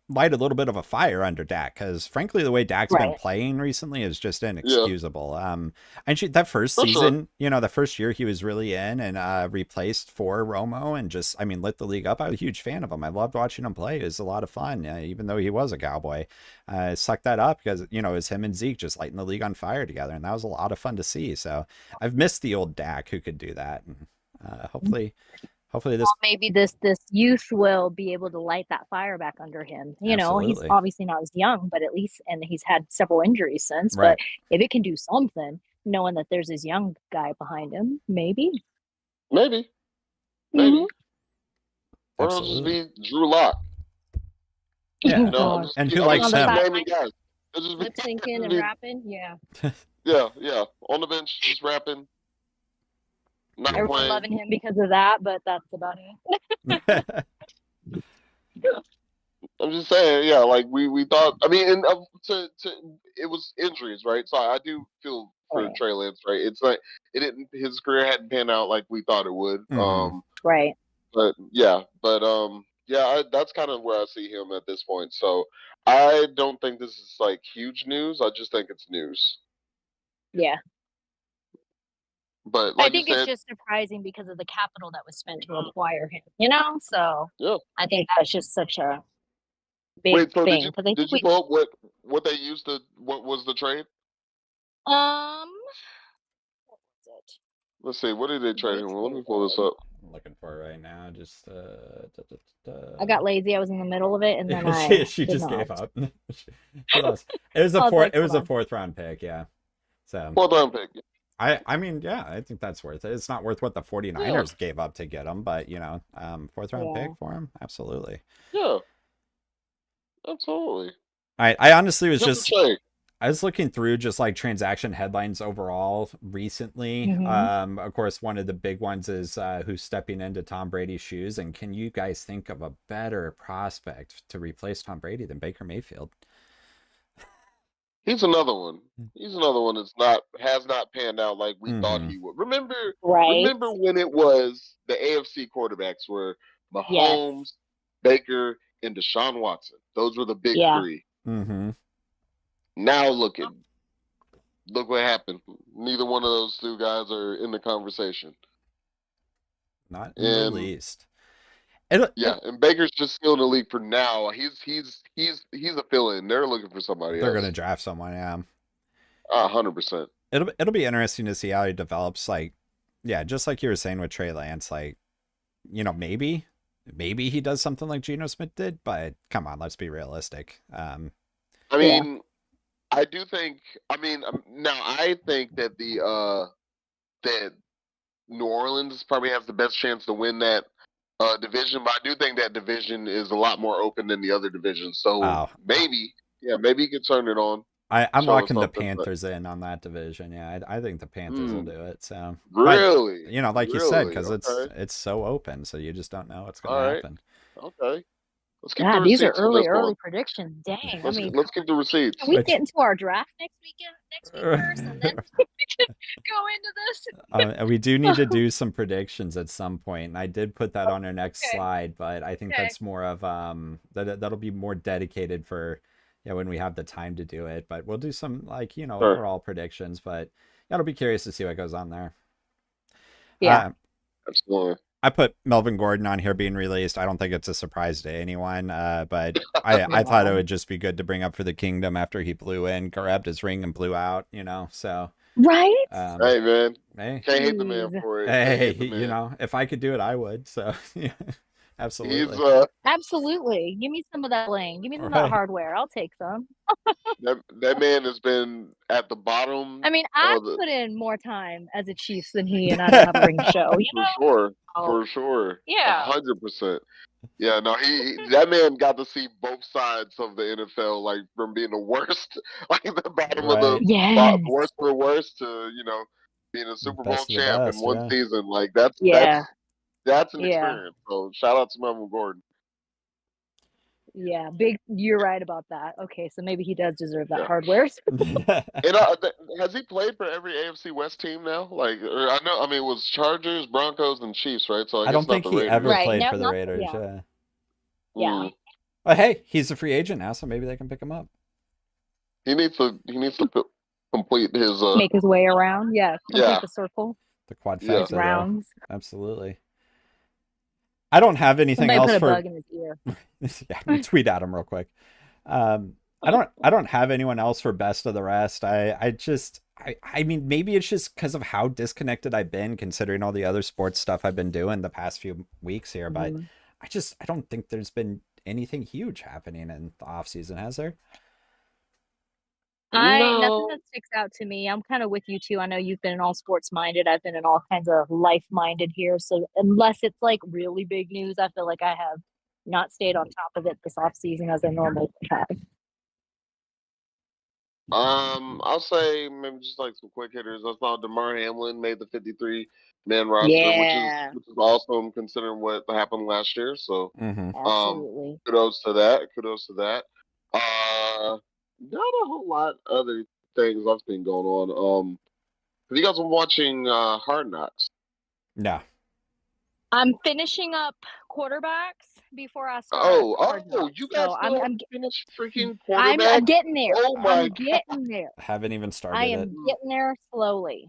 [SPEAKER 1] light a little bit of a fire under Dak because frankly the way Dak's been playing recently is just inexcusable. And that first season, the first year he was really in and replaced for Romo and just lit the league up. I was a huge fan of him. I loved watching him play. It was a lot of fun, even though he was a Cowboy. Sucked that up because it was him and Zeke just lighting the league on fire together, and that was a lot of fun to see. So I've missed the old Dak who could do that, and hopefully this
[SPEAKER 3] maybe this youth will be able to light that fire back under him. He's obviously not as young, but at least, and he's had several injuries since.
[SPEAKER 1] Right.
[SPEAKER 3] But if it can do something, knowing that there's this young guy behind him, maybe.
[SPEAKER 2] Or it'll just be Drew Lock.
[SPEAKER 1] Yeah, and who likes him?
[SPEAKER 3] Lip syncing and rapping, yeah.
[SPEAKER 2] Yeah. On the bench, just rapping. Not
[SPEAKER 3] Everyone
[SPEAKER 2] playing.
[SPEAKER 3] loving him because of that, but that's about it.
[SPEAKER 2] I'm just saying, yeah. Like we thought. I mean, and it was injuries, right? So I do feel for Trey Lance, right? It's like his career hadn't panned out like we thought it would.
[SPEAKER 3] Right.
[SPEAKER 2] But yeah, that's kind of where I see him at this point. So I don't think this is like huge news. I just think it's news.
[SPEAKER 3] Yeah.
[SPEAKER 2] But
[SPEAKER 3] I
[SPEAKER 2] like you
[SPEAKER 3] think it's
[SPEAKER 2] said,
[SPEAKER 3] just surprising because of the capital that was spent to acquire him, you know? So
[SPEAKER 2] yeah.
[SPEAKER 3] I think that's just such a big
[SPEAKER 2] Wait, so
[SPEAKER 3] thing. Because I think
[SPEAKER 2] did you pull up what they used to what was the trade?
[SPEAKER 3] what was it?
[SPEAKER 2] Let's see, what did they trade
[SPEAKER 3] They
[SPEAKER 2] him? Well, let me pull this
[SPEAKER 3] traded.
[SPEAKER 2] up.
[SPEAKER 1] I'm looking for it right now. Just
[SPEAKER 3] I got lazy. I was in the middle of it, and then
[SPEAKER 1] she
[SPEAKER 3] I did
[SPEAKER 1] just
[SPEAKER 3] not.
[SPEAKER 1] gave up. She lost. It was a
[SPEAKER 3] I was like,
[SPEAKER 1] it was
[SPEAKER 3] hold
[SPEAKER 1] a
[SPEAKER 3] on.
[SPEAKER 1] fourth round pick, yeah. So
[SPEAKER 2] Fourth round pick.
[SPEAKER 1] I mean, yeah, I think that's worth it. It's not worth what the 49ers gave up to get him, but fourth round
[SPEAKER 3] Yeah.
[SPEAKER 1] pick for him, absolutely.
[SPEAKER 2] Yeah. Absolutely.
[SPEAKER 1] I honestly was
[SPEAKER 2] Just a trade.
[SPEAKER 1] I was looking through just like transaction headlines overall recently.
[SPEAKER 3] Mhm.
[SPEAKER 1] Of course, one of the big ones is who's stepping into Tom Brady's shoes. And can you guys think of a better prospect to replace Tom Brady than Baker Mayfield?
[SPEAKER 2] He's another one. He's another one has not panned out like we thought
[SPEAKER 1] Mm-hmm.
[SPEAKER 2] he would. Remember
[SPEAKER 3] Right.
[SPEAKER 2] when it was the AFC quarterbacks were
[SPEAKER 3] Yes.
[SPEAKER 2] Mahomes, Baker, and Deshaun Watson. Those were the big
[SPEAKER 3] Yeah.
[SPEAKER 2] three.
[SPEAKER 1] Mm-hmm.
[SPEAKER 2] Now look what happened. Neither one of those two guys are in the conversation.
[SPEAKER 1] Not in the
[SPEAKER 2] And
[SPEAKER 1] least.
[SPEAKER 2] yeah, and Baker's just still in the league for now. He's a fill-in. They're looking for somebody
[SPEAKER 1] They're
[SPEAKER 2] else.
[SPEAKER 1] going to draft someone, yeah.
[SPEAKER 2] 100%.
[SPEAKER 1] It'll be interesting to see how he develops. Like, yeah, just like you were saying with Trey Lance, like, maybe he does something like Geno Smith did, but come on, let's be realistic.
[SPEAKER 2] I mean, I do think. I mean, now I think that that New Orleans probably has the best chance to win that division, but I do think that division is a lot more open than the other divisions. So maybe he could turn it on.
[SPEAKER 1] I'm
[SPEAKER 2] show us
[SPEAKER 1] locking the
[SPEAKER 2] something, but
[SPEAKER 1] Panthers in on that division. Yeah, I think the Panthers will do it. So,
[SPEAKER 2] really,
[SPEAKER 1] but, like you said, because
[SPEAKER 2] Okay.
[SPEAKER 1] it's so open, so you just don't know what's going
[SPEAKER 2] All
[SPEAKER 1] to
[SPEAKER 2] right.
[SPEAKER 1] happen.
[SPEAKER 2] Okay. Let's keep the
[SPEAKER 3] God, these are
[SPEAKER 2] receipts on this
[SPEAKER 3] early
[SPEAKER 2] one.
[SPEAKER 3] predictions. Dang. I
[SPEAKER 2] Let's
[SPEAKER 3] mean,
[SPEAKER 2] keep the receipts.
[SPEAKER 3] can we get into our draft next week first, and then we can go into this?
[SPEAKER 1] We do need to do some predictions at some point, and I did put that on our next slide, but I think that's more of that'll be more dedicated for when we have the time to do it. But we'll do some overall predictions, but I'll be curious to see what goes on there.
[SPEAKER 3] Yeah,
[SPEAKER 2] absolutely.
[SPEAKER 1] I put Melvin Gordon on here being released. I don't think it's a surprise to anyone, but I thought it would just be good to bring up for the Kingdom after he blew in, grabbed his ring, and blew out. So
[SPEAKER 3] right.
[SPEAKER 2] Hey man,
[SPEAKER 1] hey,
[SPEAKER 2] can't hate the man for it.
[SPEAKER 1] Hey, if I could do it, I would. So absolutely.
[SPEAKER 2] He's
[SPEAKER 3] absolutely. Give me some of that bling. Give me some of that hardware. I'll take some.
[SPEAKER 2] that man has been at the bottom.
[SPEAKER 3] I mean, I put in more time as a Chiefs than he, and I don't have a ring to show.
[SPEAKER 2] For sure.
[SPEAKER 3] Yeah.
[SPEAKER 2] 100%. Yeah, no, that man got to see both sides of the NFL, like from being the worst, like the bottom of the worst for worst to being a Super Bowl champ in one season. Like that's an experience. So shout out to Melvin Gordon.
[SPEAKER 3] Yeah, you're right about that. Okay, so maybe he does deserve that hardware.
[SPEAKER 2] And has he played for every AFC West team now? Like, it was Chargers, Broncos, and Chiefs, right? So I
[SPEAKER 1] don't think he ever played for the Raiders.
[SPEAKER 3] Yeah.
[SPEAKER 1] But hey, he's a free agent now, so maybe they can pick him up.
[SPEAKER 2] He needs to complete his
[SPEAKER 3] make his way around. Yeah, complete the circle.
[SPEAKER 1] The quadfecta
[SPEAKER 3] rounds.
[SPEAKER 1] Absolutely. I don't have anything else
[SPEAKER 3] put a
[SPEAKER 1] for
[SPEAKER 3] bug in his ear.
[SPEAKER 1] Tweet at him real quick. I don't have anyone else for best of the rest. I mean, maybe it's just because of how disconnected I've been considering all the other sports stuff I've been doing the past few weeks here, but I don't think there's been anything huge happening in the off season, has there?
[SPEAKER 3] Nothing that sticks out to me. I'm kind of with you too. I know you've been in all sports minded. I've been in all kinds of life minded here. So unless it's like really big news, I feel like I have not stayed on top of it this off season as I normally have.
[SPEAKER 2] I'll say maybe just like some quick hitters. I saw DeMar Hamlin made the 53-man roster, which is awesome considering what happened last year. So,
[SPEAKER 3] absolutely,
[SPEAKER 2] kudos to that. Not a whole lot other things I've been going on. Have you guys been watching Hard Knocks?
[SPEAKER 1] No.
[SPEAKER 3] I'm finishing up quarterbacks before I start.
[SPEAKER 2] Oh, you guys
[SPEAKER 3] so
[SPEAKER 2] still
[SPEAKER 3] I'm
[SPEAKER 2] finished freaking
[SPEAKER 3] I'm
[SPEAKER 2] quarterback?
[SPEAKER 3] getting there.
[SPEAKER 2] Oh my
[SPEAKER 3] I'm getting there.
[SPEAKER 1] Haven't even
[SPEAKER 3] I
[SPEAKER 1] started it.
[SPEAKER 3] am getting there slowly.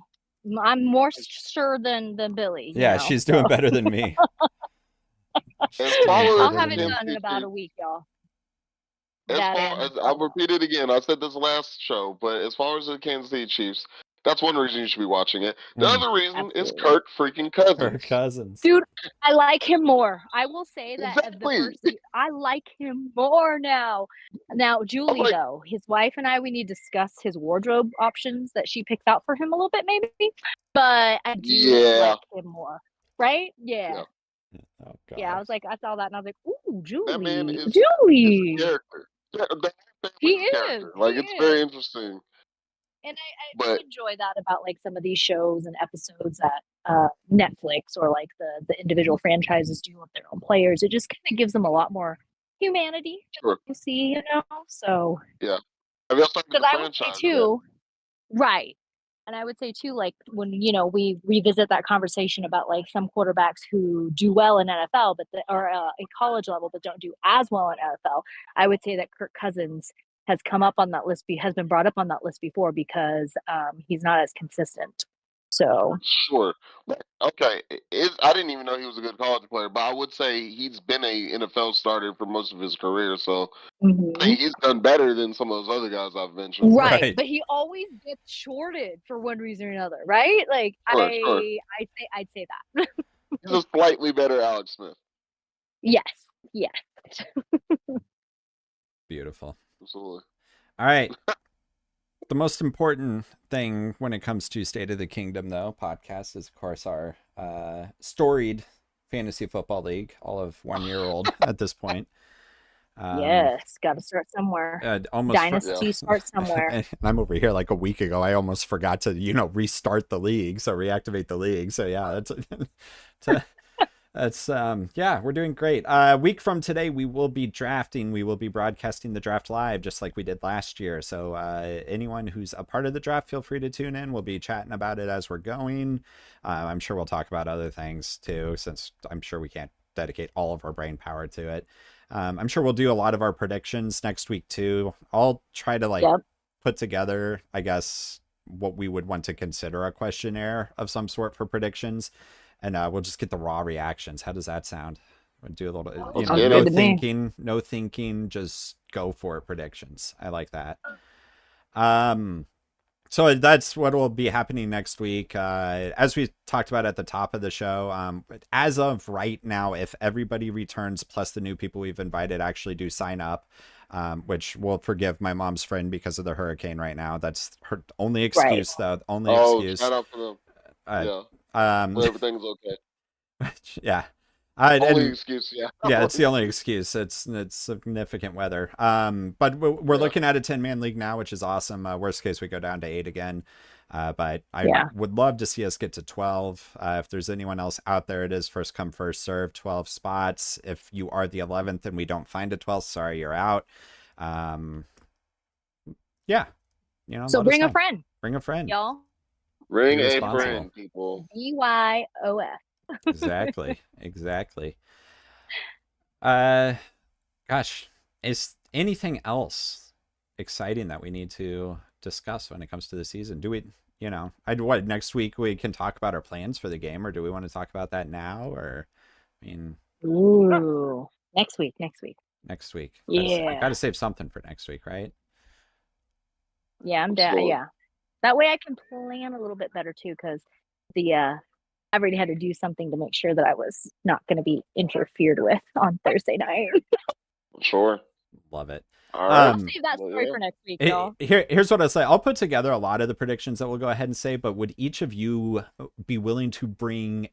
[SPEAKER 3] I'm more sure than Billy.
[SPEAKER 1] Yeah,
[SPEAKER 3] you know,
[SPEAKER 1] she's
[SPEAKER 3] so.
[SPEAKER 1] doing better than me.
[SPEAKER 2] As far as
[SPEAKER 3] I'll
[SPEAKER 1] better
[SPEAKER 3] have
[SPEAKER 1] than
[SPEAKER 3] it
[SPEAKER 1] me.
[SPEAKER 3] done in
[SPEAKER 2] Kansas
[SPEAKER 3] about
[SPEAKER 2] City
[SPEAKER 3] a week, y'all.
[SPEAKER 2] As
[SPEAKER 3] That
[SPEAKER 2] far
[SPEAKER 3] and
[SPEAKER 2] as I'll repeat it again, I said this last show, but as far as the Kansas City Chiefs, that's one reason you should be watching it. The
[SPEAKER 1] Mm.
[SPEAKER 2] other reason is
[SPEAKER 3] Absolutely.
[SPEAKER 2] Kirk freaking
[SPEAKER 1] Her
[SPEAKER 2] Cousins.
[SPEAKER 1] cousins.
[SPEAKER 3] Dude, I like him more. I will say that of the
[SPEAKER 2] Exactly.
[SPEAKER 3] first year, I like him more now. Now, Julie,
[SPEAKER 2] like-
[SPEAKER 3] though, his wife and I, we need to discuss his wardrobe options that she picks out for him a little bit, maybe. But I do
[SPEAKER 2] Yeah.
[SPEAKER 3] like him more. Right? Yeah.
[SPEAKER 2] Yeah.
[SPEAKER 1] Oh god.
[SPEAKER 3] Yeah, I was like, I saw that and I was like, ooh,
[SPEAKER 2] That man
[SPEAKER 3] Julie.
[SPEAKER 2] is
[SPEAKER 3] Julie.
[SPEAKER 2] a character. Yeah, the whole
[SPEAKER 3] He
[SPEAKER 2] family's a
[SPEAKER 3] is.
[SPEAKER 2] character. Like
[SPEAKER 3] He
[SPEAKER 2] it's very
[SPEAKER 3] is.
[SPEAKER 2] interesting.
[SPEAKER 3] And I
[SPEAKER 2] But-
[SPEAKER 3] do enjoy that about like some of these shows and episodes that Netflix or like the individual franchises do with their own players. It just kind of gives them a lot more humanity
[SPEAKER 2] Sure.
[SPEAKER 3] to see, you know. So
[SPEAKER 2] Have y'all started the
[SPEAKER 3] because I would say
[SPEAKER 2] franchise yet?
[SPEAKER 3] too, right? And I would say too, like when we revisit that conversation about like some quarterbacks who do well in NFL, but or at college level, but don't do as well in NFL. I would say that Kirk Cousins has come up on that list, has been brought up on that list before because he's not as consistent. So
[SPEAKER 2] Sure. Okay. I didn't even know he was a good college player, but I would say he's been a NFL starter for most of his career. So
[SPEAKER 3] mhm.
[SPEAKER 2] I think he's done better than some of those other guys I've mentioned.
[SPEAKER 3] Right.
[SPEAKER 1] Right.
[SPEAKER 3] But he always gets shorted for one reason or another, right? Like
[SPEAKER 2] Sure.
[SPEAKER 3] I'd say that.
[SPEAKER 2] He's a slightly better Alex Smith.
[SPEAKER 3] Yes.
[SPEAKER 1] Beautiful.
[SPEAKER 2] Absolutely.
[SPEAKER 1] All right. The most important thing when it comes to State of the Kingdom, though, podcast is, of course, our storied fantasy football league, all of 1 year old at this point.
[SPEAKER 3] Yes, got to start somewhere.
[SPEAKER 1] Almost
[SPEAKER 3] Dynasty start somewhere.
[SPEAKER 1] And I'm over here like a week ago. I almost forgot to, restart the league, so reactivate the league. So yeah, that's yeah, we're doing great. A week from today, we will be drafting. We will be broadcasting the draft live, just like we did last year. So anyone who's a part of the draft, feel free to tune in. We'll be chatting about it as we're going. I'm sure we'll talk about other things too, since I'm sure we can't dedicate all of our brain power to it. I'm sure we'll do a lot of our predictions next week too. I'll try to put together, I guess, what we would want to consider a questionnaire of some sort for predictions, and we'll just get the raw reactions. How does that sound? We'll do a little, no thinking, just go for it. Predictions. I like that. So that's what will be happening next week. As we talked about at the top of the show, as of right now, if everybody returns, plus the new people we've invited actually do sign up, which will forgive my mom's friend because of the hurricane right now. That's her only excuse, though. Only excuse.
[SPEAKER 2] Shout out for them. Well, everything's okay.
[SPEAKER 1] Yeah.
[SPEAKER 2] Only excuse, yeah.
[SPEAKER 1] Yeah, it's the only excuse. It's significant weather. But we're looking at a 10-man league now, which is awesome. Worst case, we go down to 8 again. But I would love to see us get to 12. If there's anyone else out there, it is first come, first serve, 12 spots. If you are the 11th and we don't find a 12th, sorry, you're out. Yeah.
[SPEAKER 3] So bring a friend.
[SPEAKER 1] Bring a friend.
[SPEAKER 3] Y'all.
[SPEAKER 2] Bring a friend, people.
[SPEAKER 3] BYOF.
[SPEAKER 1] Exactly. Gosh, is anything else exciting that we need to discuss when it comes to the season? Do we, next week we can talk about our plans for the game, or do we want to talk about that now? Or,
[SPEAKER 3] ooh, next week.
[SPEAKER 1] Yeah. I got to save something for next week, right?
[SPEAKER 3] Yeah, I'm down. Yeah. That way I can plan a little bit better too, because I've already had to do something to make sure that I was not going to be interfered with on Thursday night.
[SPEAKER 2] Sure.
[SPEAKER 1] Love it.
[SPEAKER 2] All right.
[SPEAKER 3] I'll save that story for next week, y'all.
[SPEAKER 1] Here's what I'll say. I'll put together a lot of the predictions that we'll go ahead and say, but would each of you be willing to bring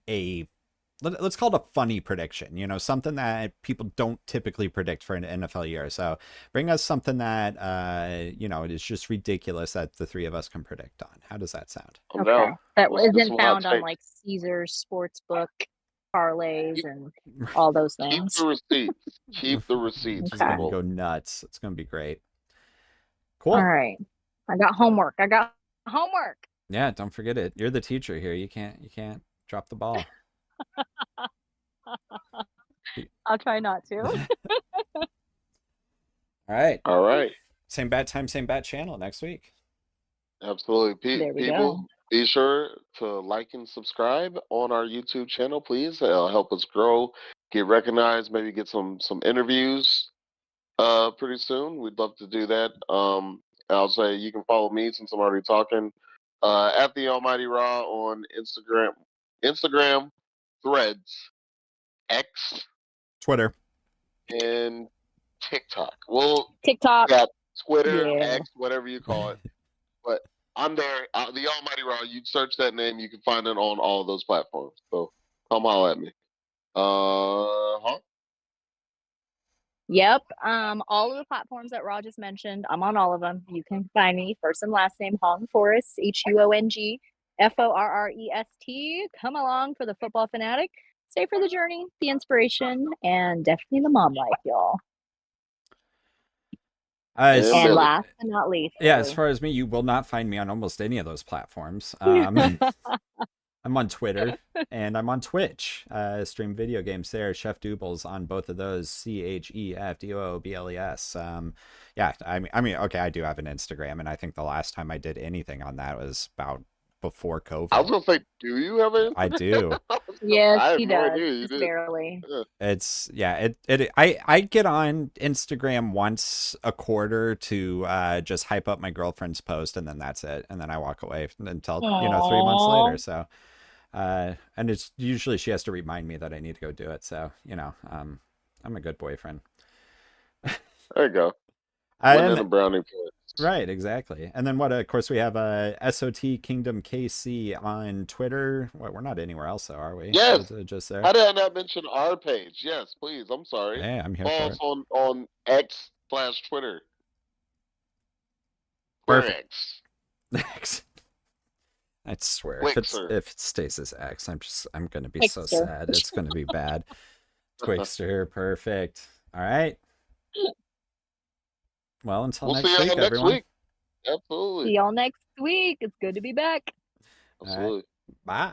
[SPEAKER 1] let's call it a funny prediction, something that people don't typically predict for an NFL year. So bring us something that, it is just ridiculous that the three of us can predict on. How does that sound?
[SPEAKER 3] Okay. That isn't found on like Caesars Sportsbook parlays and all those things.
[SPEAKER 2] Keep the receipts.
[SPEAKER 1] It's going to go nuts. It's going to be great. Cool.
[SPEAKER 3] All right. I got homework.
[SPEAKER 1] Yeah, don't forget it. You're the teacher here. You can't drop the ball.
[SPEAKER 3] I'll try not to.
[SPEAKER 1] All right.
[SPEAKER 2] All right.
[SPEAKER 1] Same bat time, same bat channel next week.
[SPEAKER 2] Absolutely.
[SPEAKER 3] There we
[SPEAKER 2] People,
[SPEAKER 3] go.
[SPEAKER 2] be sure to like and subscribe on our YouTube channel, please. It'll help us grow, get recognized, maybe get some interviews pretty soon. We'd love to do that. I'll say you can follow me since I'm already talking at the Almighty Raw on Instagram, Threads, X,
[SPEAKER 1] Twitter.
[SPEAKER 2] and TikTok. Well,
[SPEAKER 3] TikTok.
[SPEAKER 2] yeah, Twitter,
[SPEAKER 3] Yeah.
[SPEAKER 2] X, whatever you call it. But I'm there. The Almighty Raw. You search that name, you can find it on all of those platforms. So come holler at me. Huh?
[SPEAKER 3] Yep. All of the platforms that Raw just mentioned, I'm on all of them. You can find me first and last name Hong Forrest, HUONG FORREST. Come along for the football fanatic. Stay for the journey, the inspiration, and definitely the mom life, y'all.
[SPEAKER 2] And
[SPEAKER 3] And
[SPEAKER 2] Billy.
[SPEAKER 3] last but not least,
[SPEAKER 1] Yeah, as far as me, you will not find me on almost any of those platforms. I'm on Twitter and I'm on Twitch. Stream video games there. Chef Doobles on both of those. CHEFDOOBLES. Yeah, I mean, okay, I do have an Instagram, and I think the last time I did anything on that was about before COVID.
[SPEAKER 2] I was gonna say, do you have an?
[SPEAKER 1] I do.
[SPEAKER 3] yes,
[SPEAKER 2] I have
[SPEAKER 3] he
[SPEAKER 2] no
[SPEAKER 3] does.
[SPEAKER 2] idea you
[SPEAKER 3] Just
[SPEAKER 2] did.
[SPEAKER 3] barely.
[SPEAKER 1] It's I get on Instagram once a quarter to just hype up my girlfriend's post, and then that's it, and then I walk away until 3 months
[SPEAKER 3] Aw.
[SPEAKER 1] later. So and it's usually she has to remind me that I need to go do it. So I'm a good boyfriend.
[SPEAKER 2] There you go.
[SPEAKER 1] And-
[SPEAKER 2] Winning a brownie point.
[SPEAKER 1] right, exactly. And then of course we have SOT Kingdom KC on Twitter. We're not anywhere else though, are we?
[SPEAKER 2] Yes.
[SPEAKER 1] Is it just there?
[SPEAKER 2] How did I not mention our page? Yes, please. I'm sorry.
[SPEAKER 1] Hey, I'm here
[SPEAKER 2] Follow
[SPEAKER 1] for
[SPEAKER 2] us
[SPEAKER 1] it.
[SPEAKER 2] on X/Twitter.
[SPEAKER 1] Perfect.
[SPEAKER 2] X.
[SPEAKER 1] X. I swear,
[SPEAKER 2] Twixer.
[SPEAKER 1] if it stays as X, I'm gonna be so
[SPEAKER 3] Twixter.
[SPEAKER 1] sad. It's gonna be bad. Twixter, perfect. All right. Well, until
[SPEAKER 2] We'll
[SPEAKER 1] next
[SPEAKER 2] see y'all
[SPEAKER 1] week,
[SPEAKER 2] next
[SPEAKER 1] everyone.
[SPEAKER 2] week. Absolutely.
[SPEAKER 3] See y'all next week. It's good to be back.
[SPEAKER 1] All right.
[SPEAKER 2] Absolutely.
[SPEAKER 1] Bye.